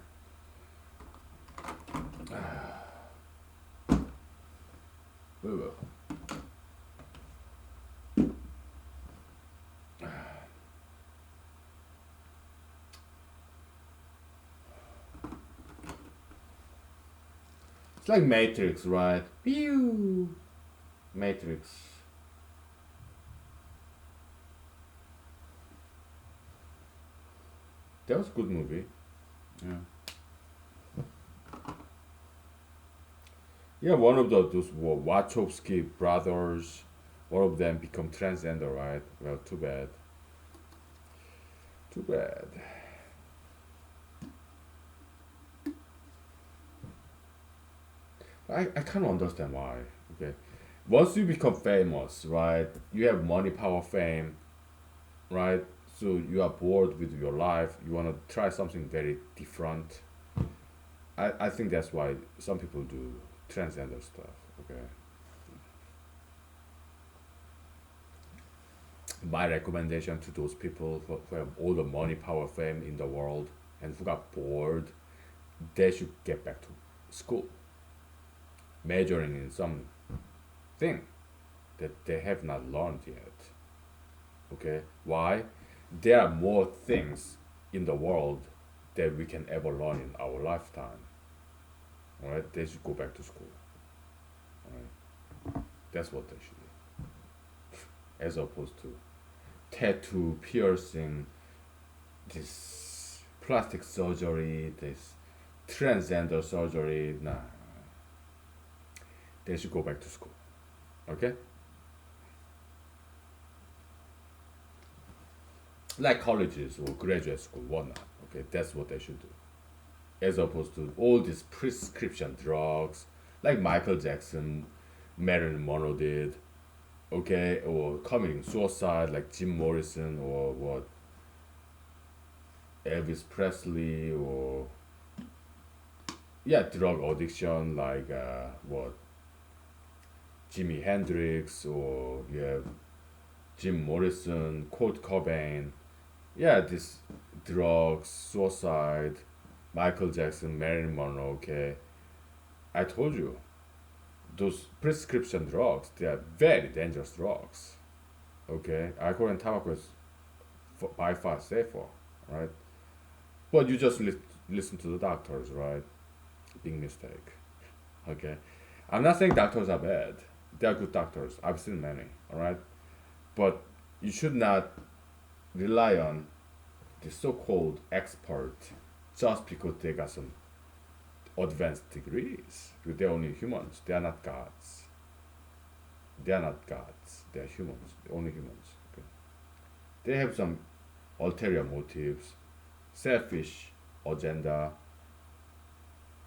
We will. It's like Matrix, right? Pew! Matrix. That was a good movie. Yeah. Yeah, one of those Wachowski brothers All of them become transgender, right? Well, too bad. Too bad. I can't understand why. Okay. Once you become famous, right? You have money, power, fame, right? So you are bored with your life. You want to try something very different. I think that's why some people do transgender stuff. Okay. My recommendation to those people who have all the money, power, fame in the world and who got bored, they should get back to school, majoring in something that they have not learned yet. Okay, why? There are more things in the world that we can ever learn in our lifetime. All right, they should go back to school. All right, that's what they should do, as opposed to tattoo, piercing, this plastic surgery, this transgender surgery. Nah, they should go back to school. Okay, like colleges or graduate school, whatnot. Okay, that's what they should do, as opposed to all these prescription drugs, like Michael Jackson, Marilyn Monroe did. Okay, or committing suicide, like Jim Morrison or what Elvis Presley, or yeah, drug addiction, like what Jimi Hendrix, or you have Jim Morrison, Kurt Cobain. Yeah, this drugs, suicide, Michael Jackson, Marilyn Monroe. Okay, I told you those prescription drugs, they are very dangerous drugs. Okay, alcohol and tobacco is by far safer, right? But you just listen to the doctors, right? Big mistake. Okay, I'm not saying doctors are bad. They are good doctors. I've seen many. All right, but you should not rely on the so-called expert just because they got some advanced degrees. Because they're only humans. They are not gods. They are not gods. They are humans. They're only humans. Okay? They have some ulterior motives, selfish agenda.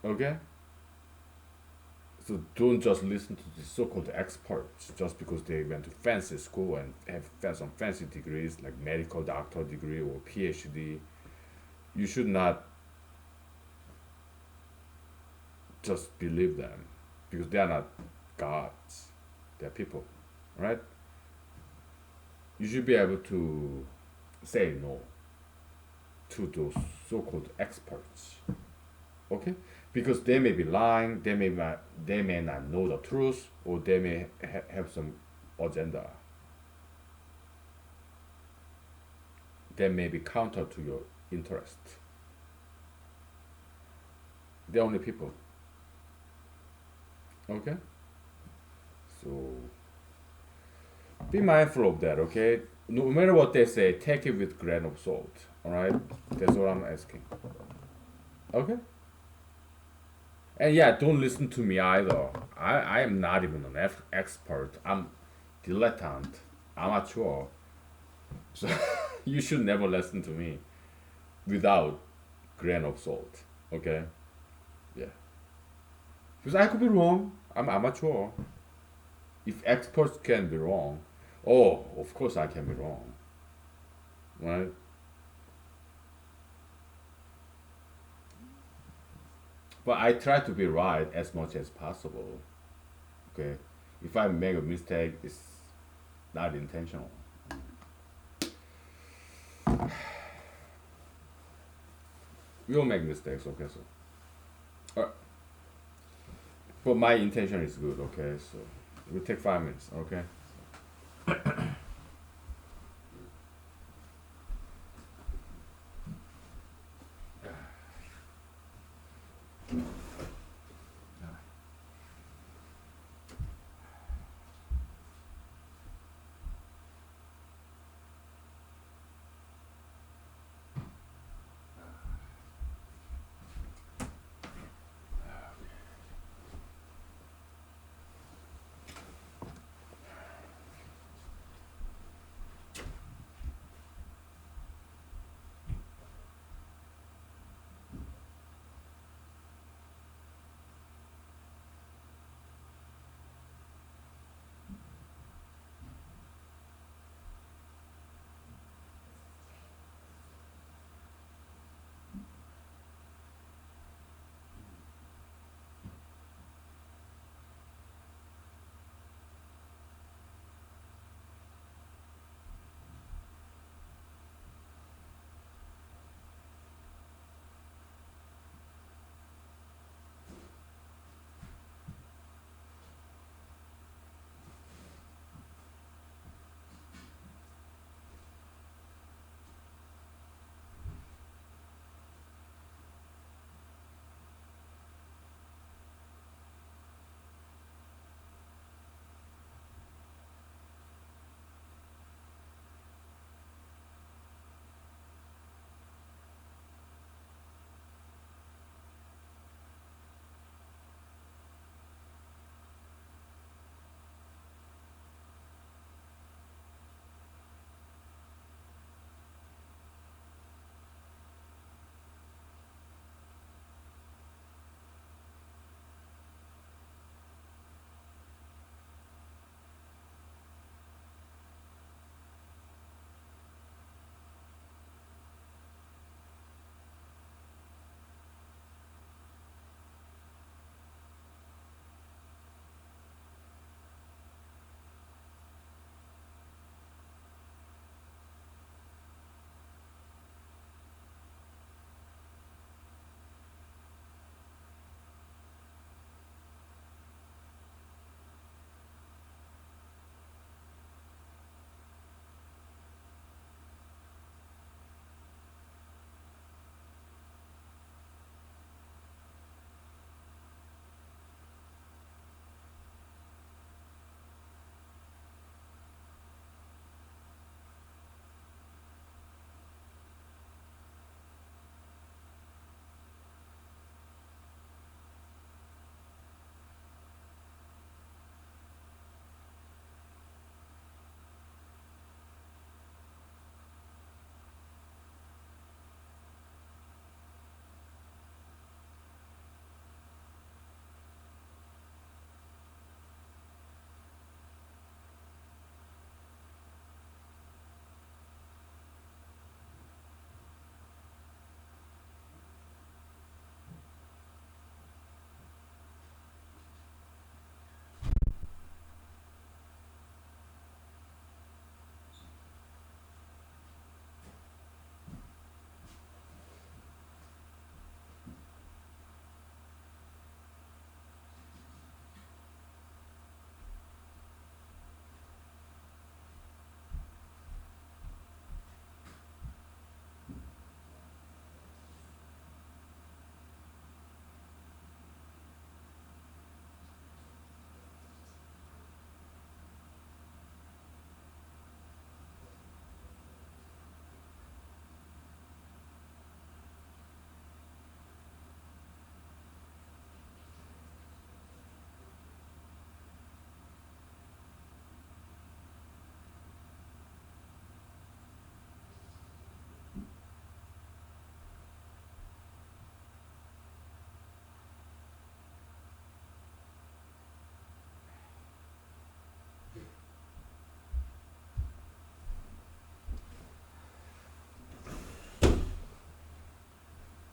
Okay, so don't just listen to the so-called experts just because they went to fancy school and have some fancy degrees like medical doctor degree or PhD. You should not just believe them because they are not gods. They are people, right? You should be able to say no to those so-called experts. Okay, because they may be lying, they may not know the truth, or they may have some agenda. They may be counter to your interest. They're only people. Okay, so be mindful of that. Okay, no matter what they say, take it with grain of salt. All right, that's what I'm asking. Okay. And yeah, don't listen to me either. I am not even an expert. I'm dilettante, amateur. So you should never listen to me without grain of salt. Okay? Yeah. Because I could be wrong. I'm amateur. If experts can be wrong, oh, of course I can be wrong. Right? But I try to be right as much as possible. Okay? If I make a mistake, it's not intentional. We all make mistakes, okay? So, but my intention is good, okay? So, we'll take 5 minutes, okay?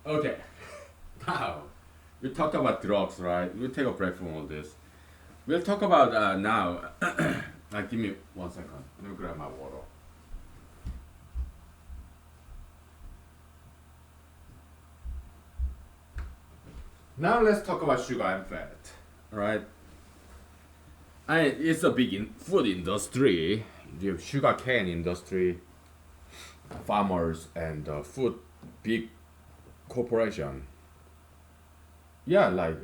Okay. Now, we talked about drugs, right? We'll take a break from all this. We'll talk about now. Give me 1 second. Let me grab my water. Now let's talk about sugar and fat, right? It's a big food industry. You have sugar cane industry, farmers, and food big corporation. Yeah, like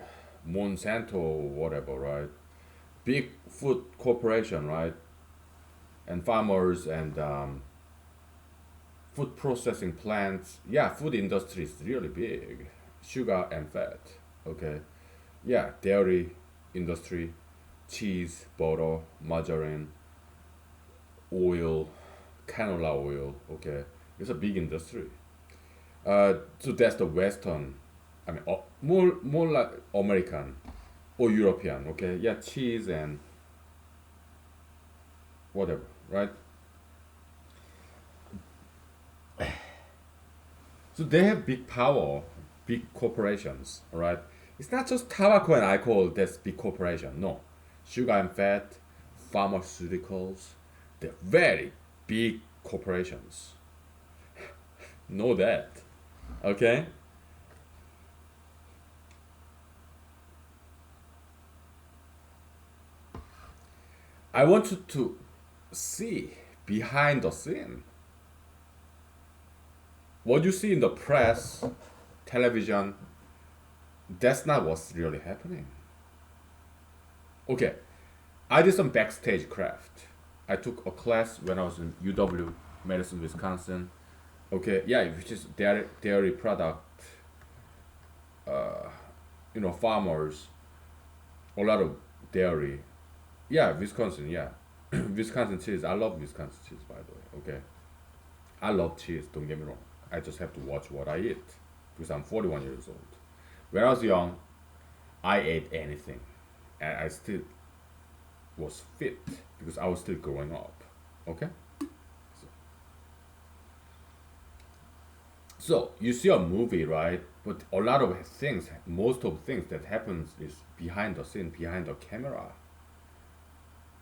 Monsanto, whatever, right? Big food corporation, right? And farmers and food processing plants. Yeah, food industry is really big. Sugar and fat. Okay. Yeah, dairy industry, cheese, butter, margarine, oil, canola oil. Okay, it's a big industry. So that's the Western. I mean, more like American or European. Okay, yeah, cheese and whatever, right? So they have big power, big corporations, all right? It's not just tobacco and alcohol that's big corporation. No, sugar and fat, pharmaceuticals, they're very big corporations. Know that, okay? I want you to see behind the scene. What you see in the press, television, that's not what's really happening. Okay, I did some backstage craft. I took a class when I was in UW, Madison, Wisconsin. Okay, yeah, which is dairy product, farmers, a lot of dairy. Yeah, Wisconsin, yeah. Wisconsin cheese. I love Wisconsin cheese, by the way. Okay, I love cheese. Don't get me wrong. I just have to watch what I eat because I'm 41 years old. When I was young, I ate anything, and I still was fit because I was still growing up. Okay, so you see a movie, right? But a lot of things, most of things that happens is behind the scene, behind the camera.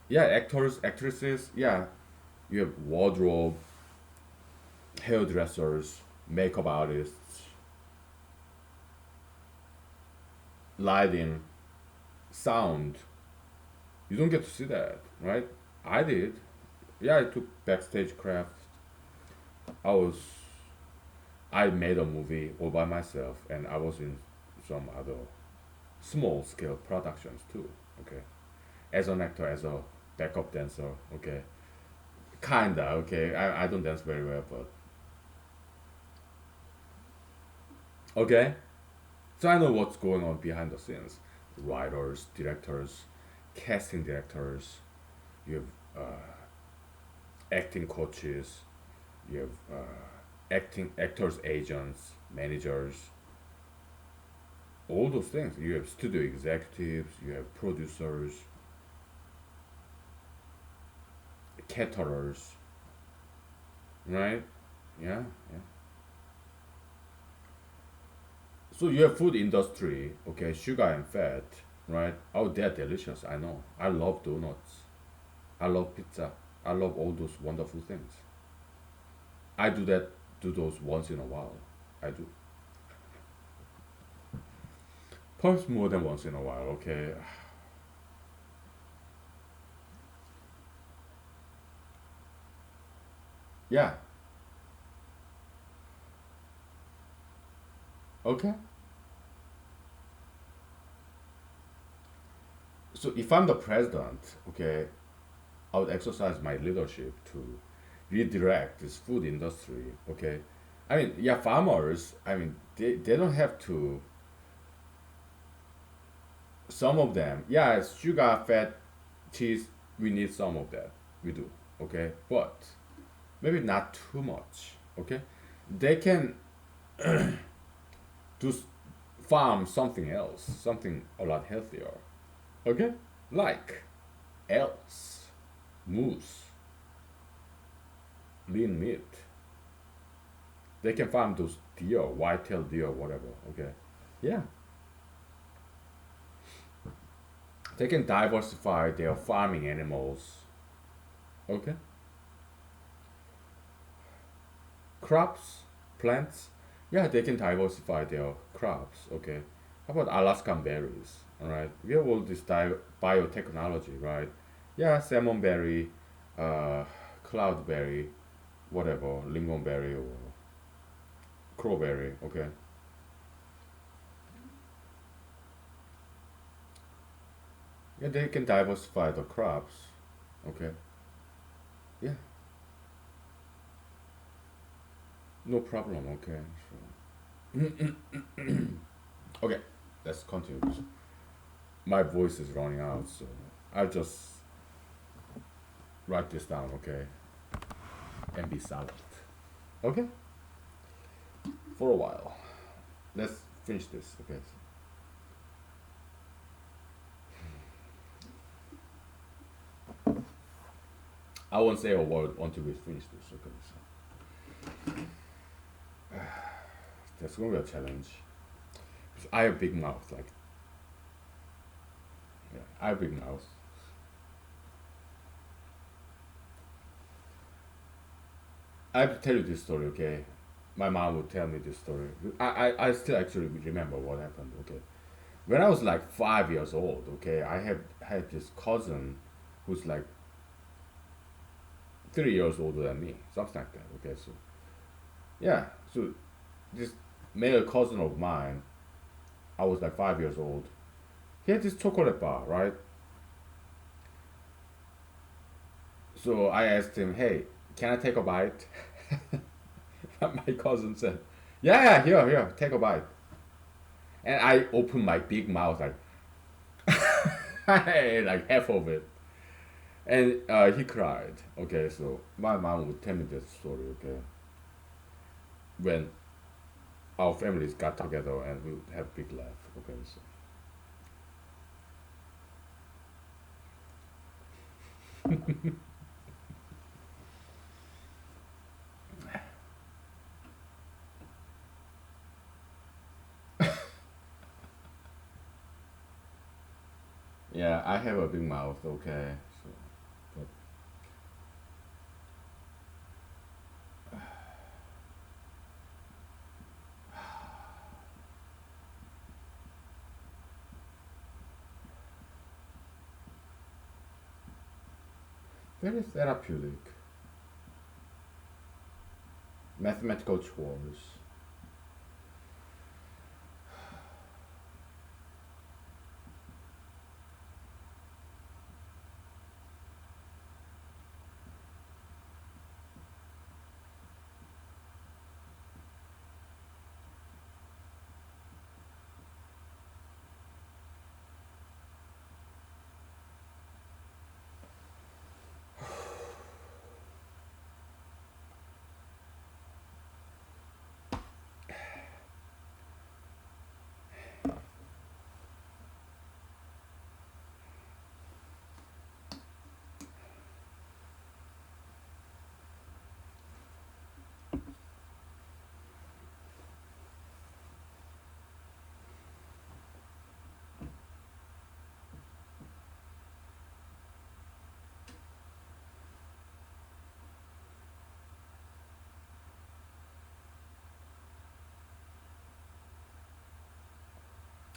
Yeah, actors, actresses. Yeah, you have wardrobe, hairdressers, makeup artists, lighting, sound. You don't get to see that, right? I did. Yeah, I took backstage craft. I was I made a movie all by myself, and I was in some other small scale productions too. Okay, as an actor, as a backup dancer. Okay, kinda. Okay, I don't dance very well, but okay. So I know what's going on behind the scenes. Writers, directors, casting directors. You have acting coaches. You have acting actors agents, managers, all those things. You have studio executives, you have producers, caterers, right? Yeah, yeah. So you have food industry, okay, sugar and fat, right? Oh, they're delicious. I know. I love donuts. I love pizza. I love all those wonderful things. I do those once in a while. I do. Perhaps more than once in a while, okay? Yeah, okay. So if I'm the president, okay, I would exercise my leadership to redirect this food industry. Okay, I mean, yeah, farmers. I mean, they don't have to. Some of them, yeah, sugar, fat, cheese. We need some of that. We do. Okay, but maybe not too much. Okay, they can do farm something else, something a lot healthier. Okay, like else, moose, lean meat. They can farm those deer, white-tailed deer, whatever. Okay, yeah, they can diversify their farming animals. Okay, crops, plants. Yeah, they can diversify their crops. Okay, how about Alaskan berries? All right, we have all this biotechnology, right? Yeah, salmon berry, uh, cloudberry, whatever, lingonberry or crowberry. Okay, yeah, they can diversify the crops. Okay, yeah, no problem. Okay, okay, let's continue. My voice is running out, so I'll just write this down. Okay, and be silent. Okay, for a while. Let's finish this. Okay, I won't say a word until we finish this. Okay, so that's gonna be a challenge. 'Cause I have big mouth. Like, yeah, I have big mouth. I have to tell you this story. Okay, my mom would tell me this story. I still actually remember what happened. Okay, when I was like 5 years old. Okay, I had this cousin who's like 3 years older than me, something like that. Okay, so yeah, so this male cousin of mine, I was like 5 years old. He had this chocolate bar, right? So I asked him, "Hey, can I take a bite?" My cousin said, "Yeah, yeah, here, here, take a bite." And I opened my big mouth like, like half of it, and he cried. Okay, so my mom would tell me this story. Okay, when our families got together and we would have big laugh. Okay, so yeah, I have a big mouth. Okay, so but very therapeutic. Mathematical chores.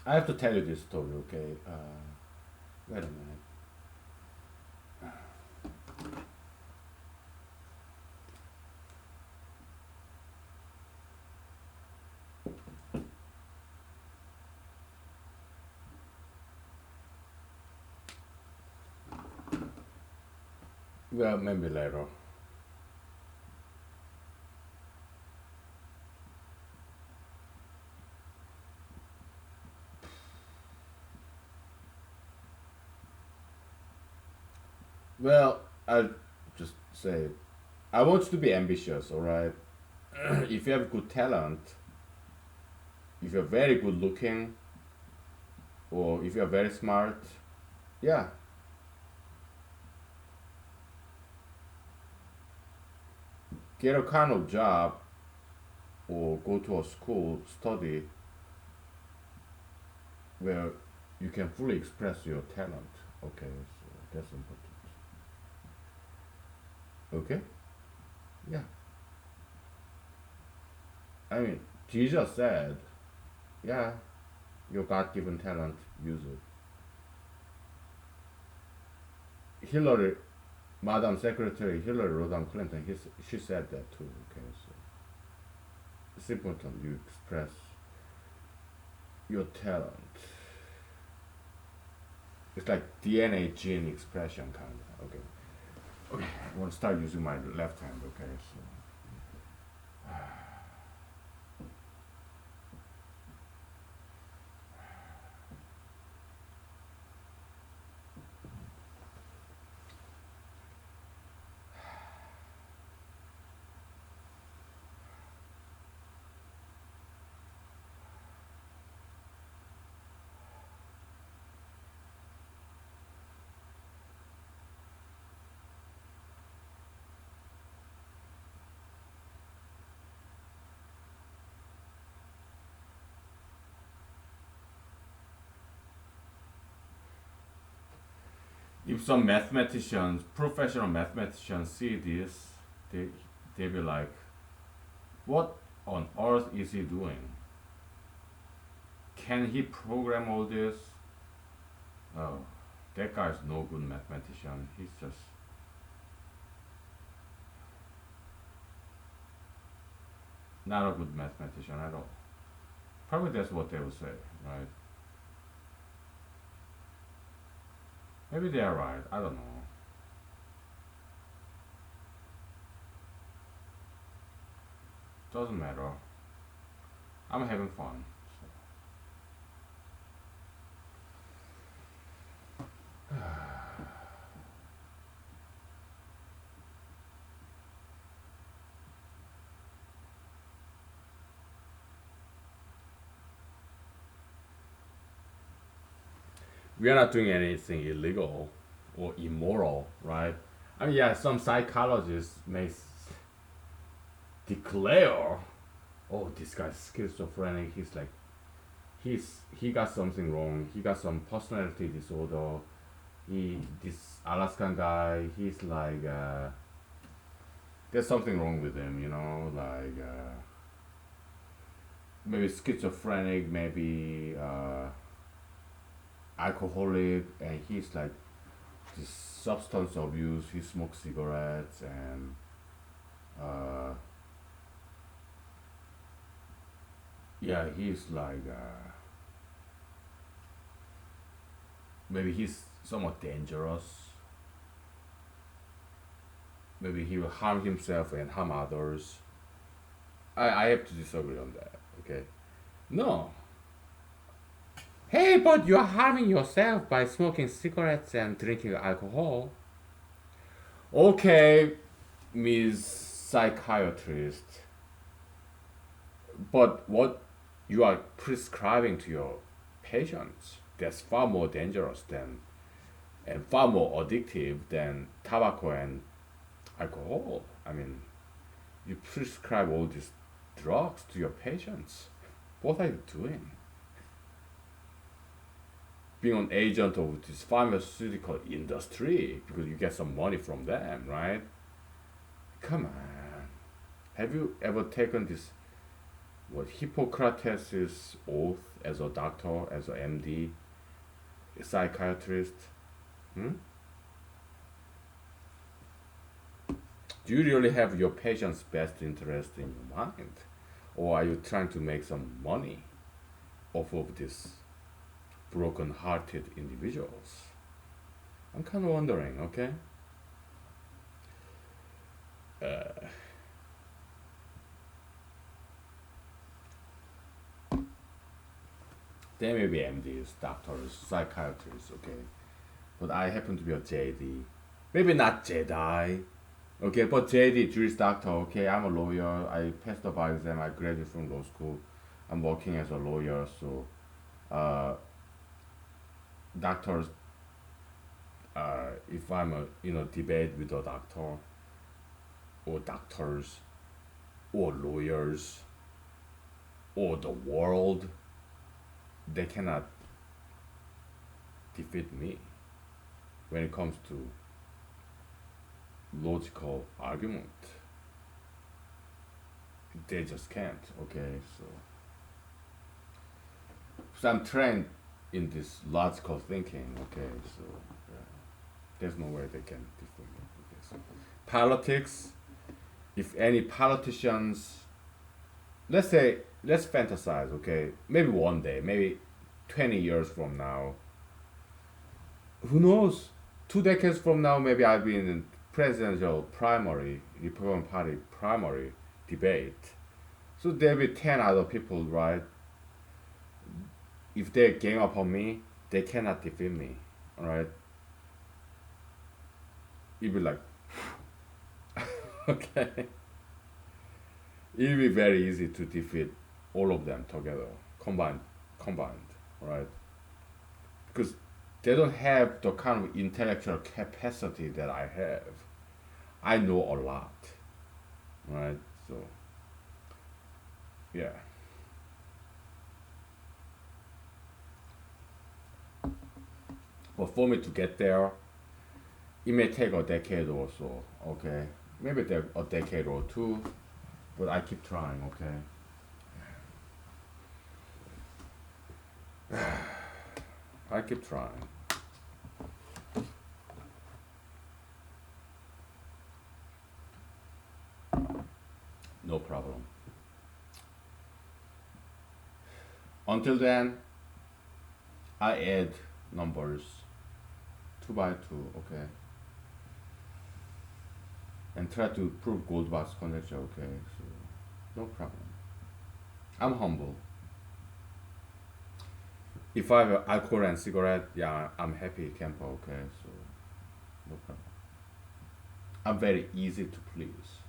I have to tell you this story. Okay, wait a minute. Well, maybe later. Well, I'll just say it. I want you to be ambitious. All right. If you have good talent, if you're very good looking, or if you're very smart, yeah, get a kind of job or go to a school, study where you can fully express your talent. Okay, so that's important. Okay? Yeah. I mean, Jesus said, yeah, your God given talent, use it. Hillary, Madam Secretary Hillary Rodham Clinton, she said that too. Okay, so it's important you express your talent. It's like DNA gene expression kind of. Okay. Okay. I want to start using my left hand. Okay. So if some mathematicians, professional mathematicians see this, they they be like, what on earth is he doing? Can he program all this? Oh, that guy's no good mathematician. He's just not a good mathematician at all. Probably that's what they will say, right? Maybe they are right. I don't know. Doesn't matter. I'm having fun. We are not doing anything illegal or immoral, right? I mean, yeah, some psychologists may declare, oh, this guy's schizophrenic. He's like, he got something wrong. He got some personality disorder. This Alaskan guy, he's like, there's something wrong with him, like maybe schizophrenic, maybe alcoholic, and he's like this substance abuse. He smokes cigarettes and uh, yeah, he's like maybe he's somewhat dangerous. Maybe he will harm himself and harm others. I have to disagree on that. Okay. No. Hey, but you are harming yourself by smoking cigarettes and drinking alcohol. Okay, Miss Psychiatrist. But what you are prescribing to your patients, that's far more dangerous than and far more addictive than tobacco and alcohol. I mean, you prescribe all these drugs to your patients. What are you doing? Being an agent of this pharmaceutical industry because you get some money from them, right? Come on. Have you ever taken this what Hippocrates' oath as a doctor, as a MD, a psychiatrist? Hmm? Do you really have your patient's best interest in your mind? Or are you trying to make some money off of these broken hearted individuals? I'm kind of wondering, okay? Uh, they may be MDs, doctors, psychiatrists, okay? But I happen to be a JD. Maybe not Jedi, okay? But JD, Jewish doctor, okay? I'm a lawyer. I passed the bar exam. I graduated from law school. I'm working as a lawyer, so uh, doctors, if I'm debate with a doctor or doctors or lawyers, or the world, they cannot defeat me when it comes to logical argument. They just can't. Okay, so I'm trained in this logical thinking. Okay, so yeah, there's no way they can defeat me. Okay, so politics. If any politicians, let's say, let's fantasize. Okay, maybe one day, maybe 20 years from now, who knows? 2 decades from now, maybe I'll be in the presidential primary, Republican Party primary debate. So there'll be 10 other people, right? If they gang up on me, they cannot defeat me, alright? It'll be like, okay. It'll be very easy to defeat all of them together, combined, right? Because they don't have the kind of intellectual capacity that I have. I know a lot, right? So, yeah. But for me to get there, it may take a decade or so, okay? Maybe a decade or two, but I keep trying, okay? I keep trying. No problem. Until then, I add numbers two by two, okay? And try to prove gold box conjecture, okay? So, no problem. I'm humble. If I have alcohol and cigarette, yeah, I'm happy camper, okay? So, no problem. I'm very easy to please.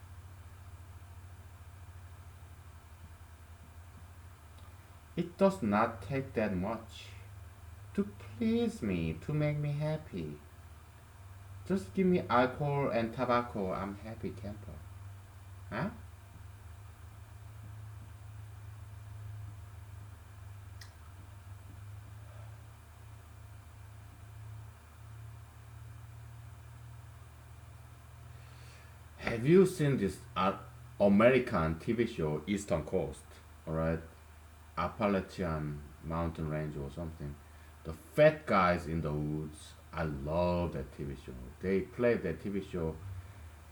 It does not take that much to please me, to make me happy. Just give me alcohol and tobacco, I'm happy camper. Huh? Have you seen this American TV show, Eastern Coast? Alright? Appalachian Mountain Range or something. The fat guys in the woods. I love that TV show. They played that TV show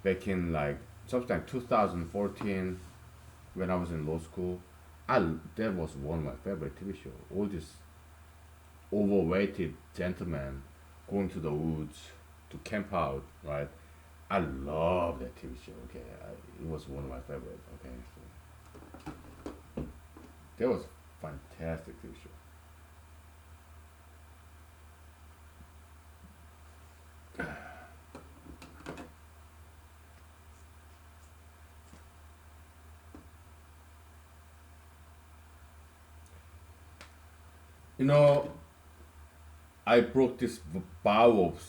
back in like sometime 2014 when I was in law school. That was one of my favorite TV show. All these overweighted gentlemen going to the woods to camp out, right? I love that TV show. Okay, it was one of my favorite. Okay, so that was fantastic TV show. You know, I broke this vow of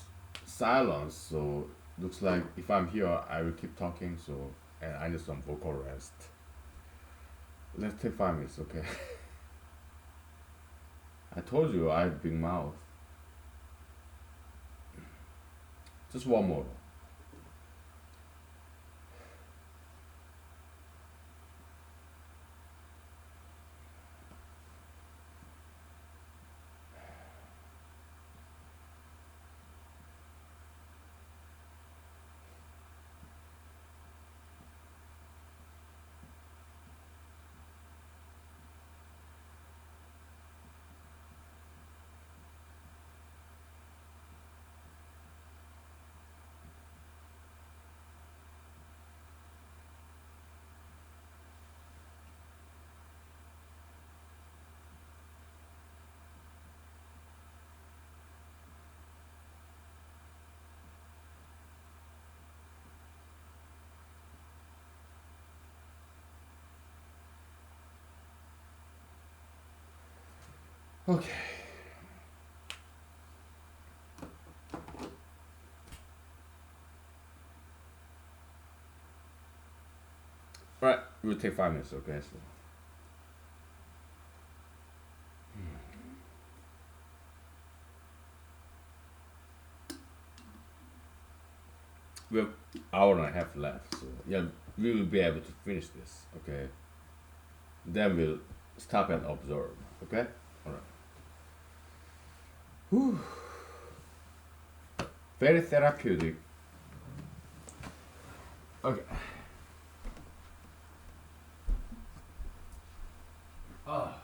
silence, so looks like if I'm here, I will keep talking. So, and I need some vocal rest. Let's take 5 minutes, okay? I told you I have big mouth. Just one more. Okay. Right, we'll take 5 minutes, okay? So. we have hour and a half left, so yeah, we will be able to finish this. Okay, then we'll stop and observe. Okay, all right. Whew. Very therapeutic. Okay. Ah.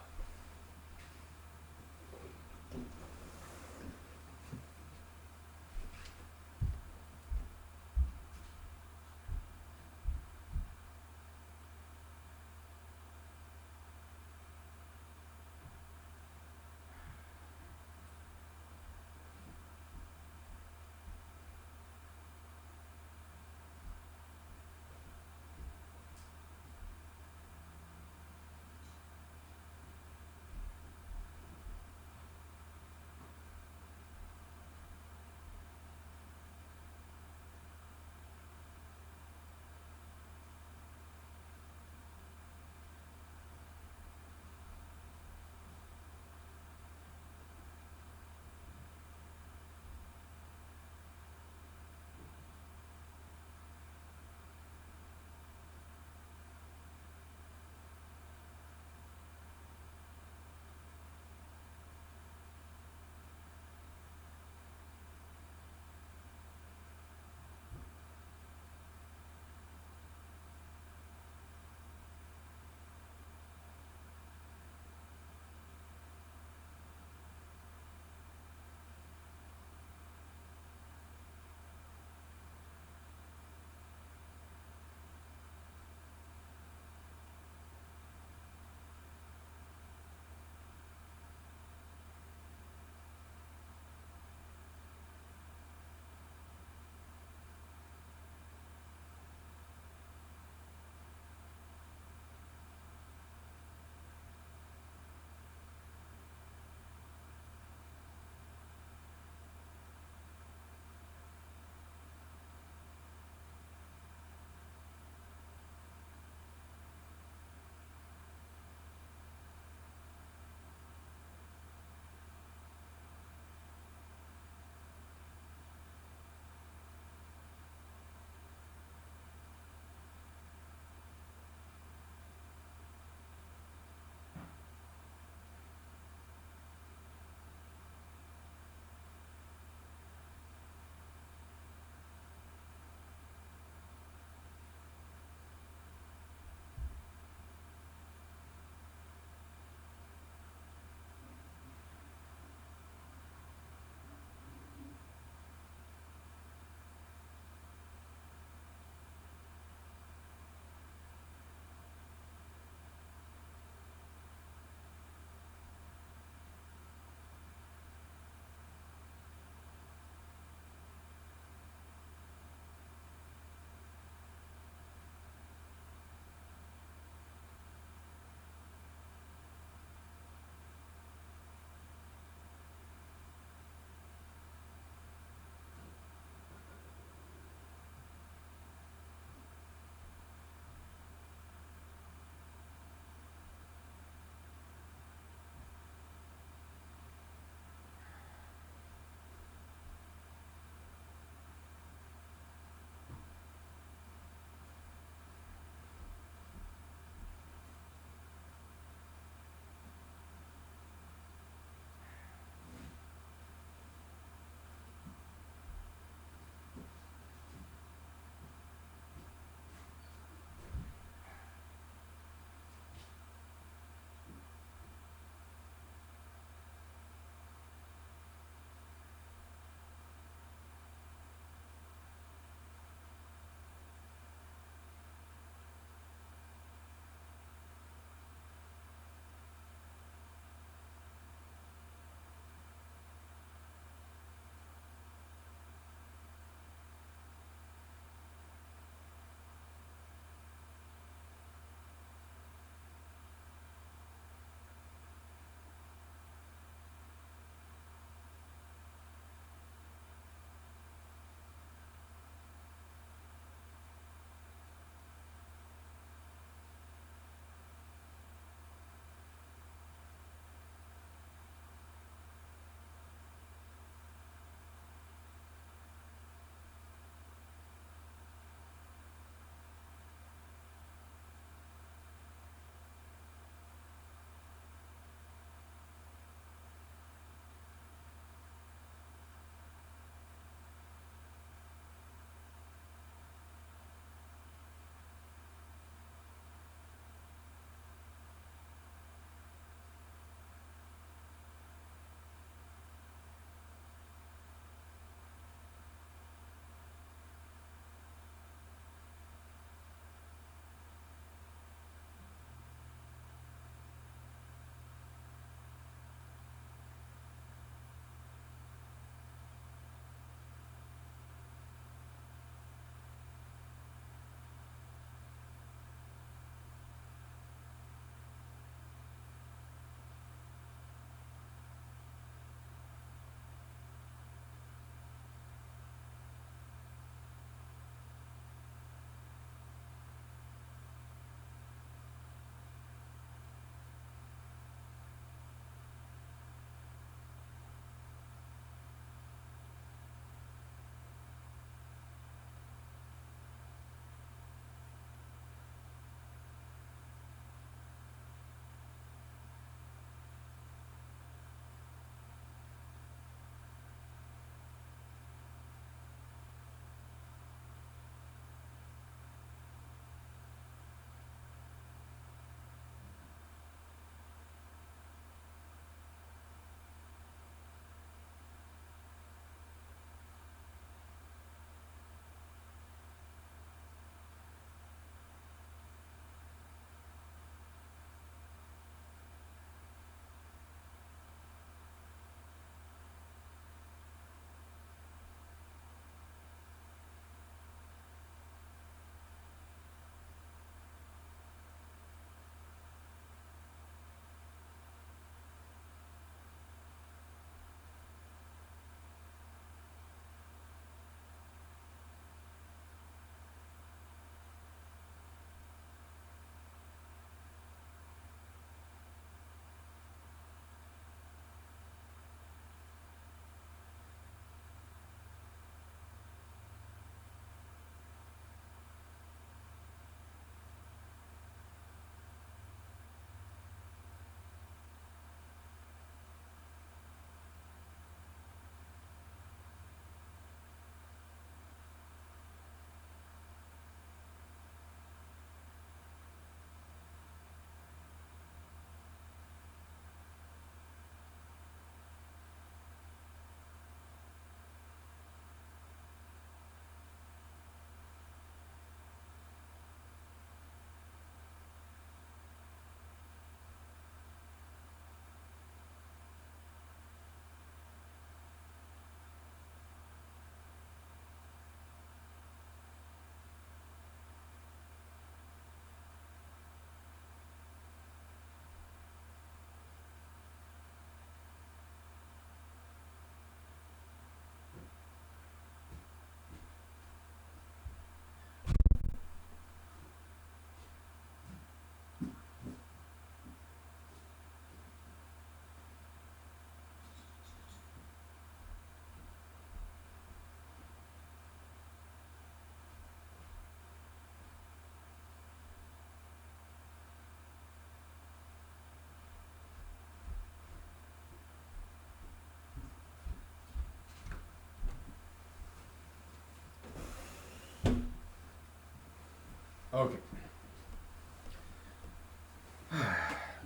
Okay.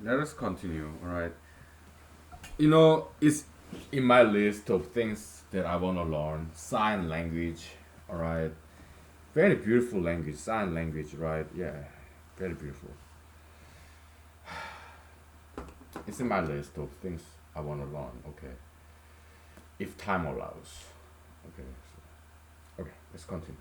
Let us continue. All right. It's in my list of things that I want to learn. Sign language. All right. Very beautiful language. Sign language. Right. Yeah. Very beautiful. It's in my list of things I want to learn. Okay. If time allows. Okay. Okay. Let's continue.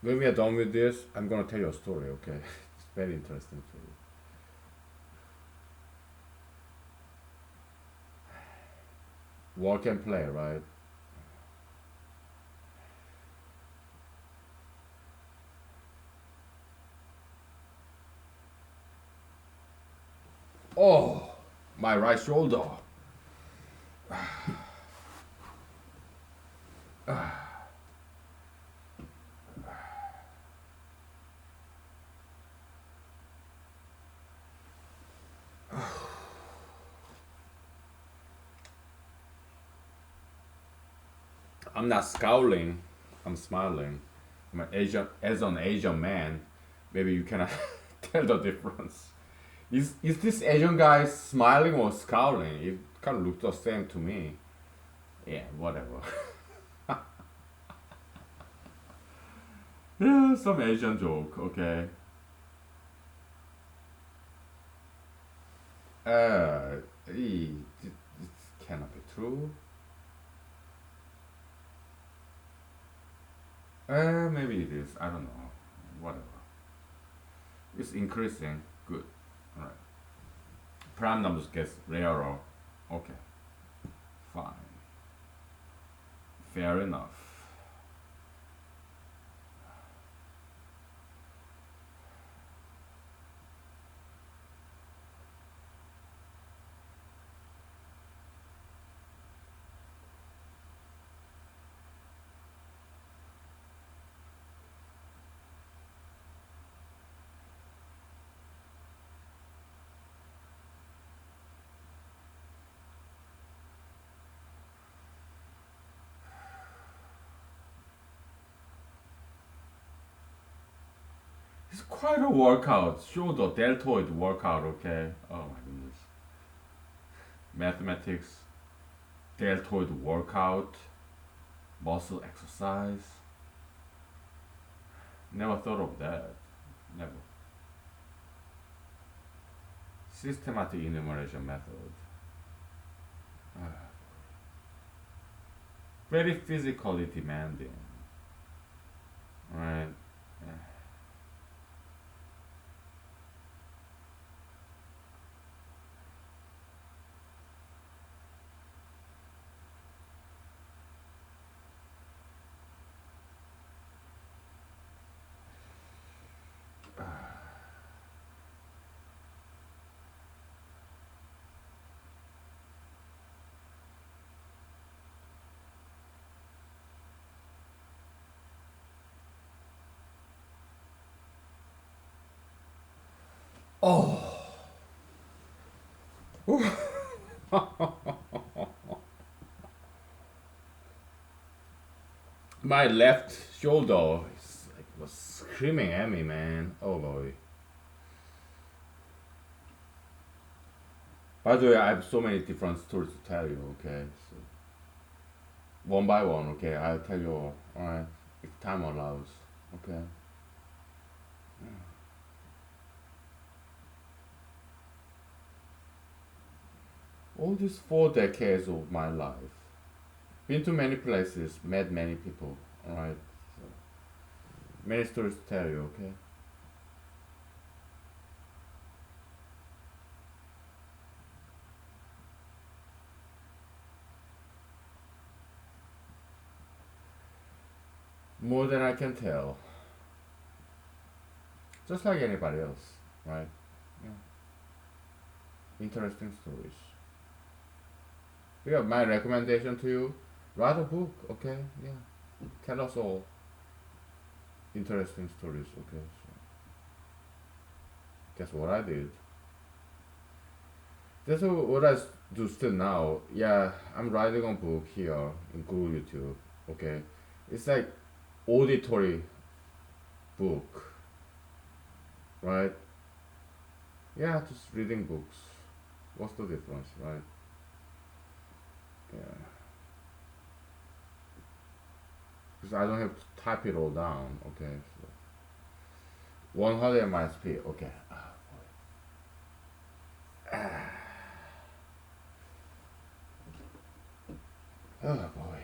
When we are done with this, I'm gonna tell you a story. Okay. It's very interesting story. Work and play. Right. Oh, my right shoulder. I'm not scowling. I'm smiling. I'm an Asian, as an Asian man, maybe you cannot tell the difference. Is this Asian guy smiling or scowling? It kind of looks the same to me. Yeah, whatever. Yeah, some Asian joke. Okay. Uh, this cannot be true. Maybe it is. I don't know. Whatever. It's increasing. Good. Alright. Prime numbers gets rarer. Okay. Fine. Fair enough. It's quite a workout. Shoulder deltoid workout, okay? Oh my goodness. Mathematics, deltoid workout, muscle exercise. Never thought of that. Never. Systematic enumeration method. Very physically demanding. Right? Oh. My left shoulder was screaming at me, man. Oh boy. By the way, I have so many different stories to tell you, okay? So, one by one, okay? I'll tell you all, alright? If time allows, okay? All these 4 decades of my life, been to many places, met many people, alright? So, many stories to tell you, okay? more than I can tell, just like anybody else, right? Yeah. Interesting stories. Yeah, my recommendation to you: write a book, okay? Yeah, tell us all interesting stories, okay? So that's what I did. That's what do still now. Yeah, I'm writing a book here in Google YouTube. Okay, it's like auditory book, right? Yeah, just reading books. What's the difference, right? Yeah, because I don't have to type it all down. Okay, so 100 miles per. Okay. Oh boy.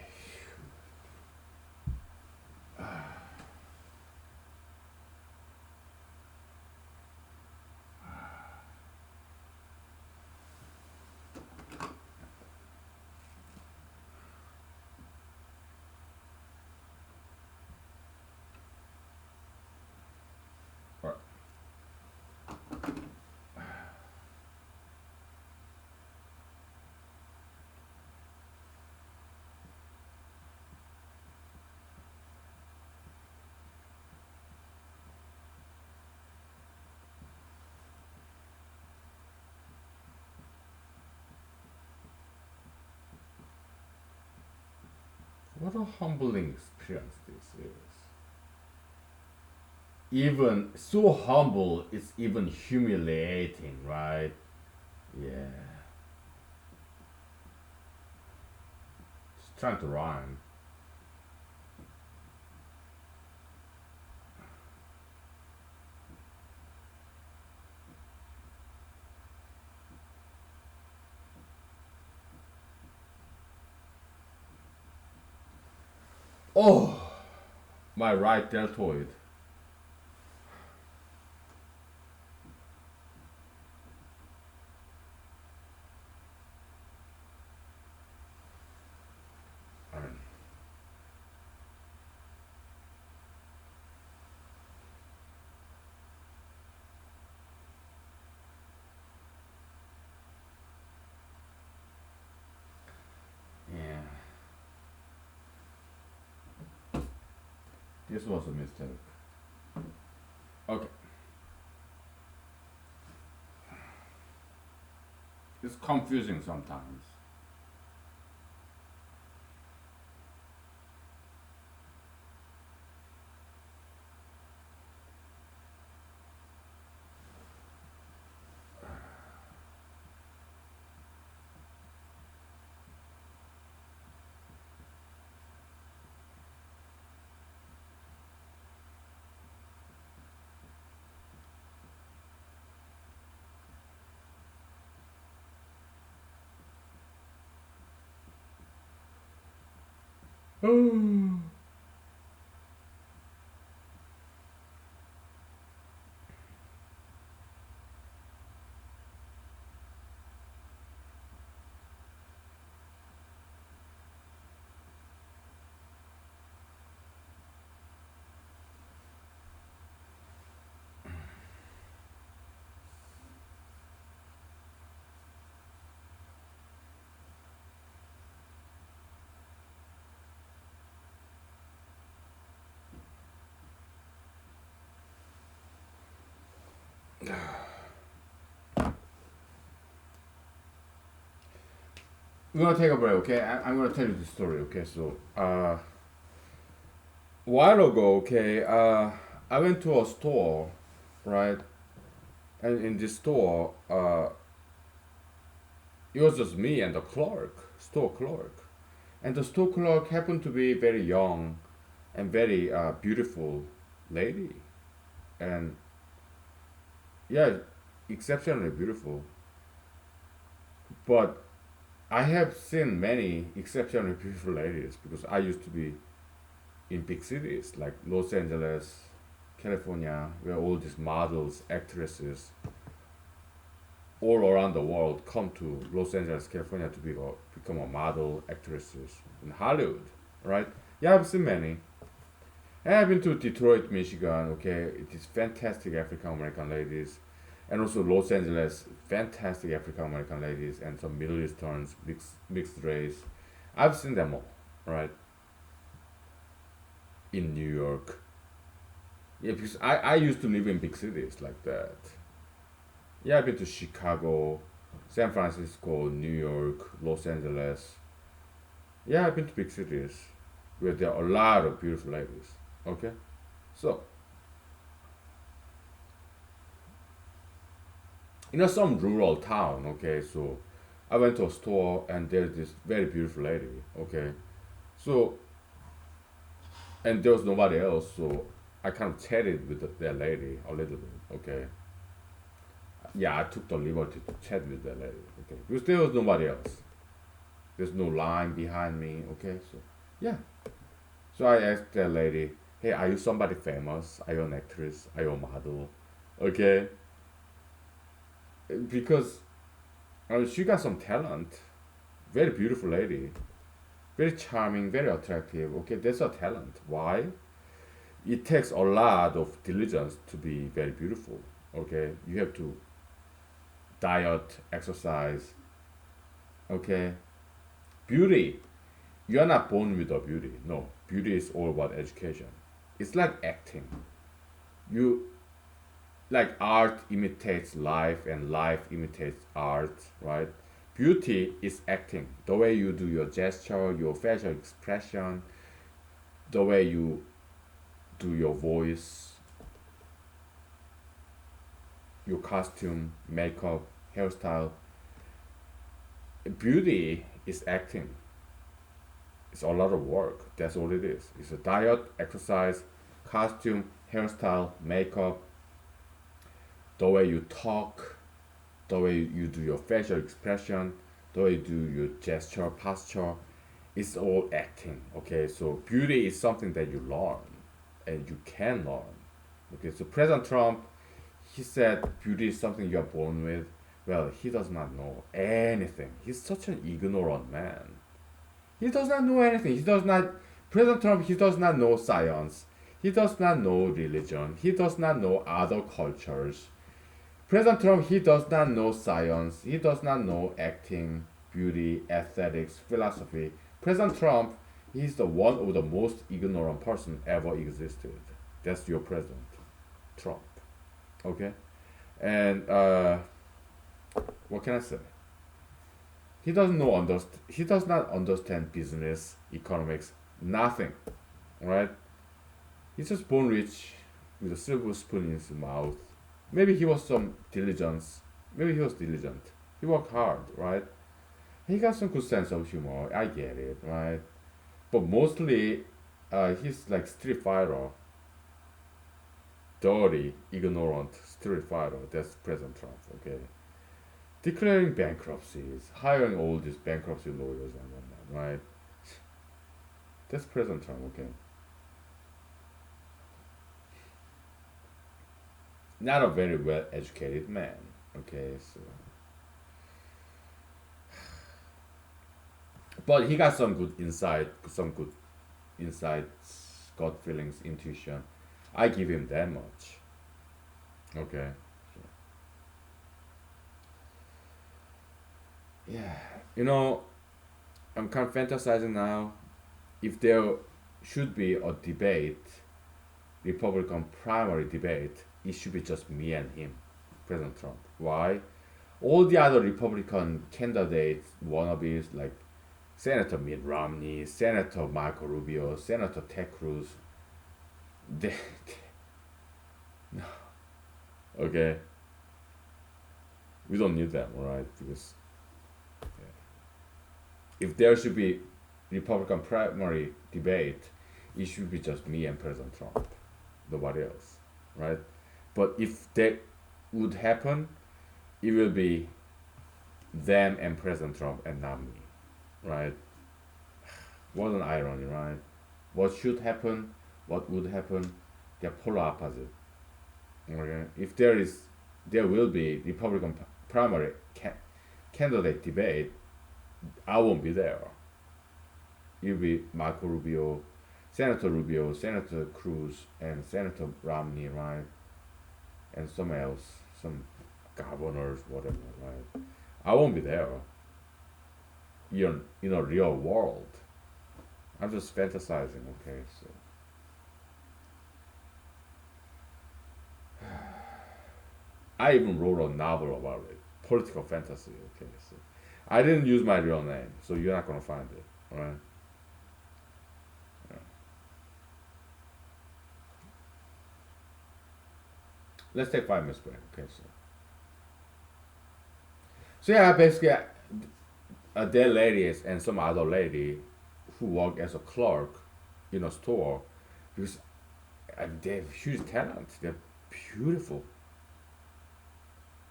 Right. What a humbling experience this is. Even so humble, it's even humiliating, right? Yeah. Just trying to rhyme. Oh, my right deltoid. I mean, yeah. This was a mistake. Okay. It's confusing sometimes. We're gonna take a break, okay? I'm gonna tell you the story, okay? So, a while ago, okay, I went to a store, right? And in this store, it was just me and the clerk, store clerk. And the store clerk happened to be very young and very beautiful lady. And yeah, exceptionally beautiful. But I have seen many exceptionally beautiful ladies because I used to be in big cities like Los Angeles, California, where all these models, actresses all around the world come to Los Angeles, California to become a model, actresses in Hollywood, right? Yeah, I've seen many. And I've been to Detroit, Michigan. Okay, it is fantastic African American ladies, and also Los Angeles, fantastic African American ladies, and some Middle Easterns, mixed race. I've seen them all, right? In New York, yeah, because I used to live in big cities like that. Yeah, I've been to Chicago, San Francisco, New York, Los Angeles. Yeah, I've been to big cities where there are a lot of beautiful ladies. Okay, so some rural town. Okay, so I went to a store and there's this very beautiful lady. Okay, so and there was nobody else, so I kind of chatted with that lady a little bit. Okay, yeah, I took the liberty to chat with that lady. Okay, because there was nobody else. There's no line behind me. Okay, so yeah, so I asked that lady, "Hey, are you somebody famous? Are you an actress? Are you a model?" Okay, because she got some talent. Very beautiful lady, very charming, very attractive. Okay, that's a talent. Why? It takes a lot of diligence to be very beautiful. Okay, you have to diet, exercise. Okay, beauty. You are not born with a beauty. No, beauty is all about education. It's like acting. You like art imitates life and life imitates art, right? Beauty is acting. The way you do your gesture, your facial expression, the way you do your voice, your costume, makeup, hairstyle. Beauty is acting. It's a lot of work. That's all it is. It's a diet, exercise, costume, hairstyle, makeup, the way you talk, the way you do your facial expression, the way you do your gesture, posture. It's all acting. Okay, so beauty is something that you learn and you can learn. Okay, so President Trump, he said beauty is something you are born with. Well, he does not know anything. He's such an ignorant man. He does not know anything. He does not. President Trump, he does not know science. He does not know religion. He does not know other cultures. President Trump, he does not know science. He does not know acting, beauty, aesthetics, philosophy. President Trump, he's the one of the most ignorant person ever existed. That's your president, Trump. Okay, and what can I say? He doesn't know understand. He does not understand business, economics, nothing. Right? He's just born rich with a silver spoon in his mouth. Maybe he was some diligence. Maybe he was diligent. He worked hard, right? He got some good sense of humor. I get it, right? But mostly, he's like street fighter, dirty, ignorant street fighter. That's President Trump. Okay, declaring bankruptcies, hiring all these bankruptcy lawyers and whatnot, right? That's President Trump. Okay, not a very well educated man. Okay, so but he got some good insights, gut feelings, intuition. I give him that much. Okay. Yeah. You know, I'm kind of fantasizing now. If there should be a debate, Republican primary debate, it should be just me and him, President Trump. Why? All the other Republican candidates, wannabes like Senator Mitt Romney, Senator Marco Rubio, Senator Ted Cruz, they, okay, we don't need them, right? Because if there should be Republican primary debate, it should be just me and President Trump, nobody else, right? But if that would happen, it will be them and President Trump and not me, right? What an irony, right? What should happen, what would happen, they're polar opposite. Okay? If there will be Republican primary candidate debate, I won't be there. It'll be Marco Rubio, Senator Rubio, Senator Cruz, and Senator Romney, right? And some else, some governors, whatever, right? I won't be there in a real world. I'm just fantasizing, okay? So I even wrote a novel about it, political fantasy, okay? So I didn't use my real name, so you're not gonna find it, all right? Yeah. Let's take 5 minutes break, okay? So yeah, basically, a dead lady and some other lady who work as a clerk in a store because they have huge talent. They're beautiful.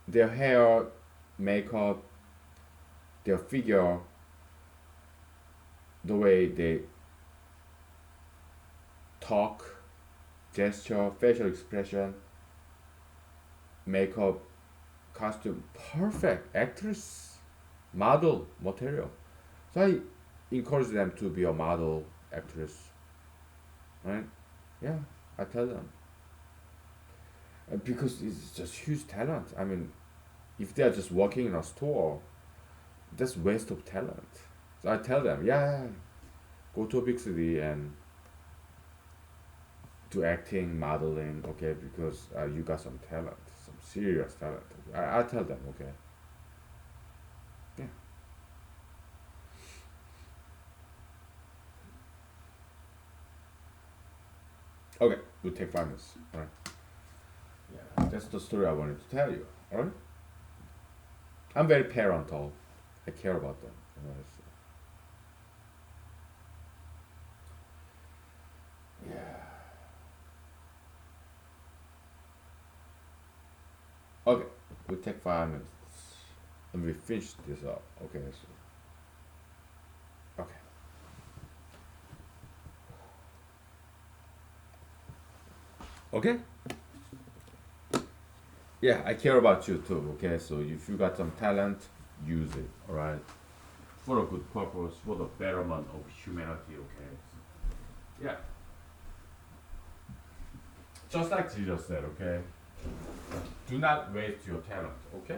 Their hair, makeup, their figure, the way they talk, gesture, facial expression, makeup, costume, perfect actress, model material. So I encourage them to be a model, actress, right? Yeah, I tell them because it's just huge talent. I mean, if they are just working in a store, that's waste of talent. So I tell them, yeah, go to a big city and do acting, modeling, okay, because you got some talent, some serious talent. I tell them, okay, yeah, okay, we'll take 5 minutes. All right, yeah, that's the story I wanted to tell you. All right, I'm very parental. I care about them. You know, yeah. Okay, we'll take 5 minutes and we finish this up. Okay, so okay, okay. Yeah, I care about you too. Okay, so if you got some talent, use it. All right, for a good purpose, for the betterment of humanity. Okay. So, yeah, just like Jesus said. Okay, do not waste your talent. Okay.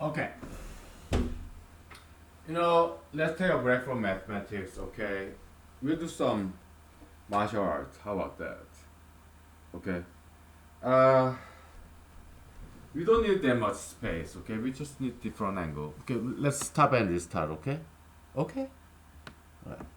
Okay. You know, let's take a break from mathematics, okay? We'll do some martial arts. How about that? Okay. Uh, we don't need that much space, okay? We just need different angle. Okay, let's stop and restart, okay? Okay? Alright.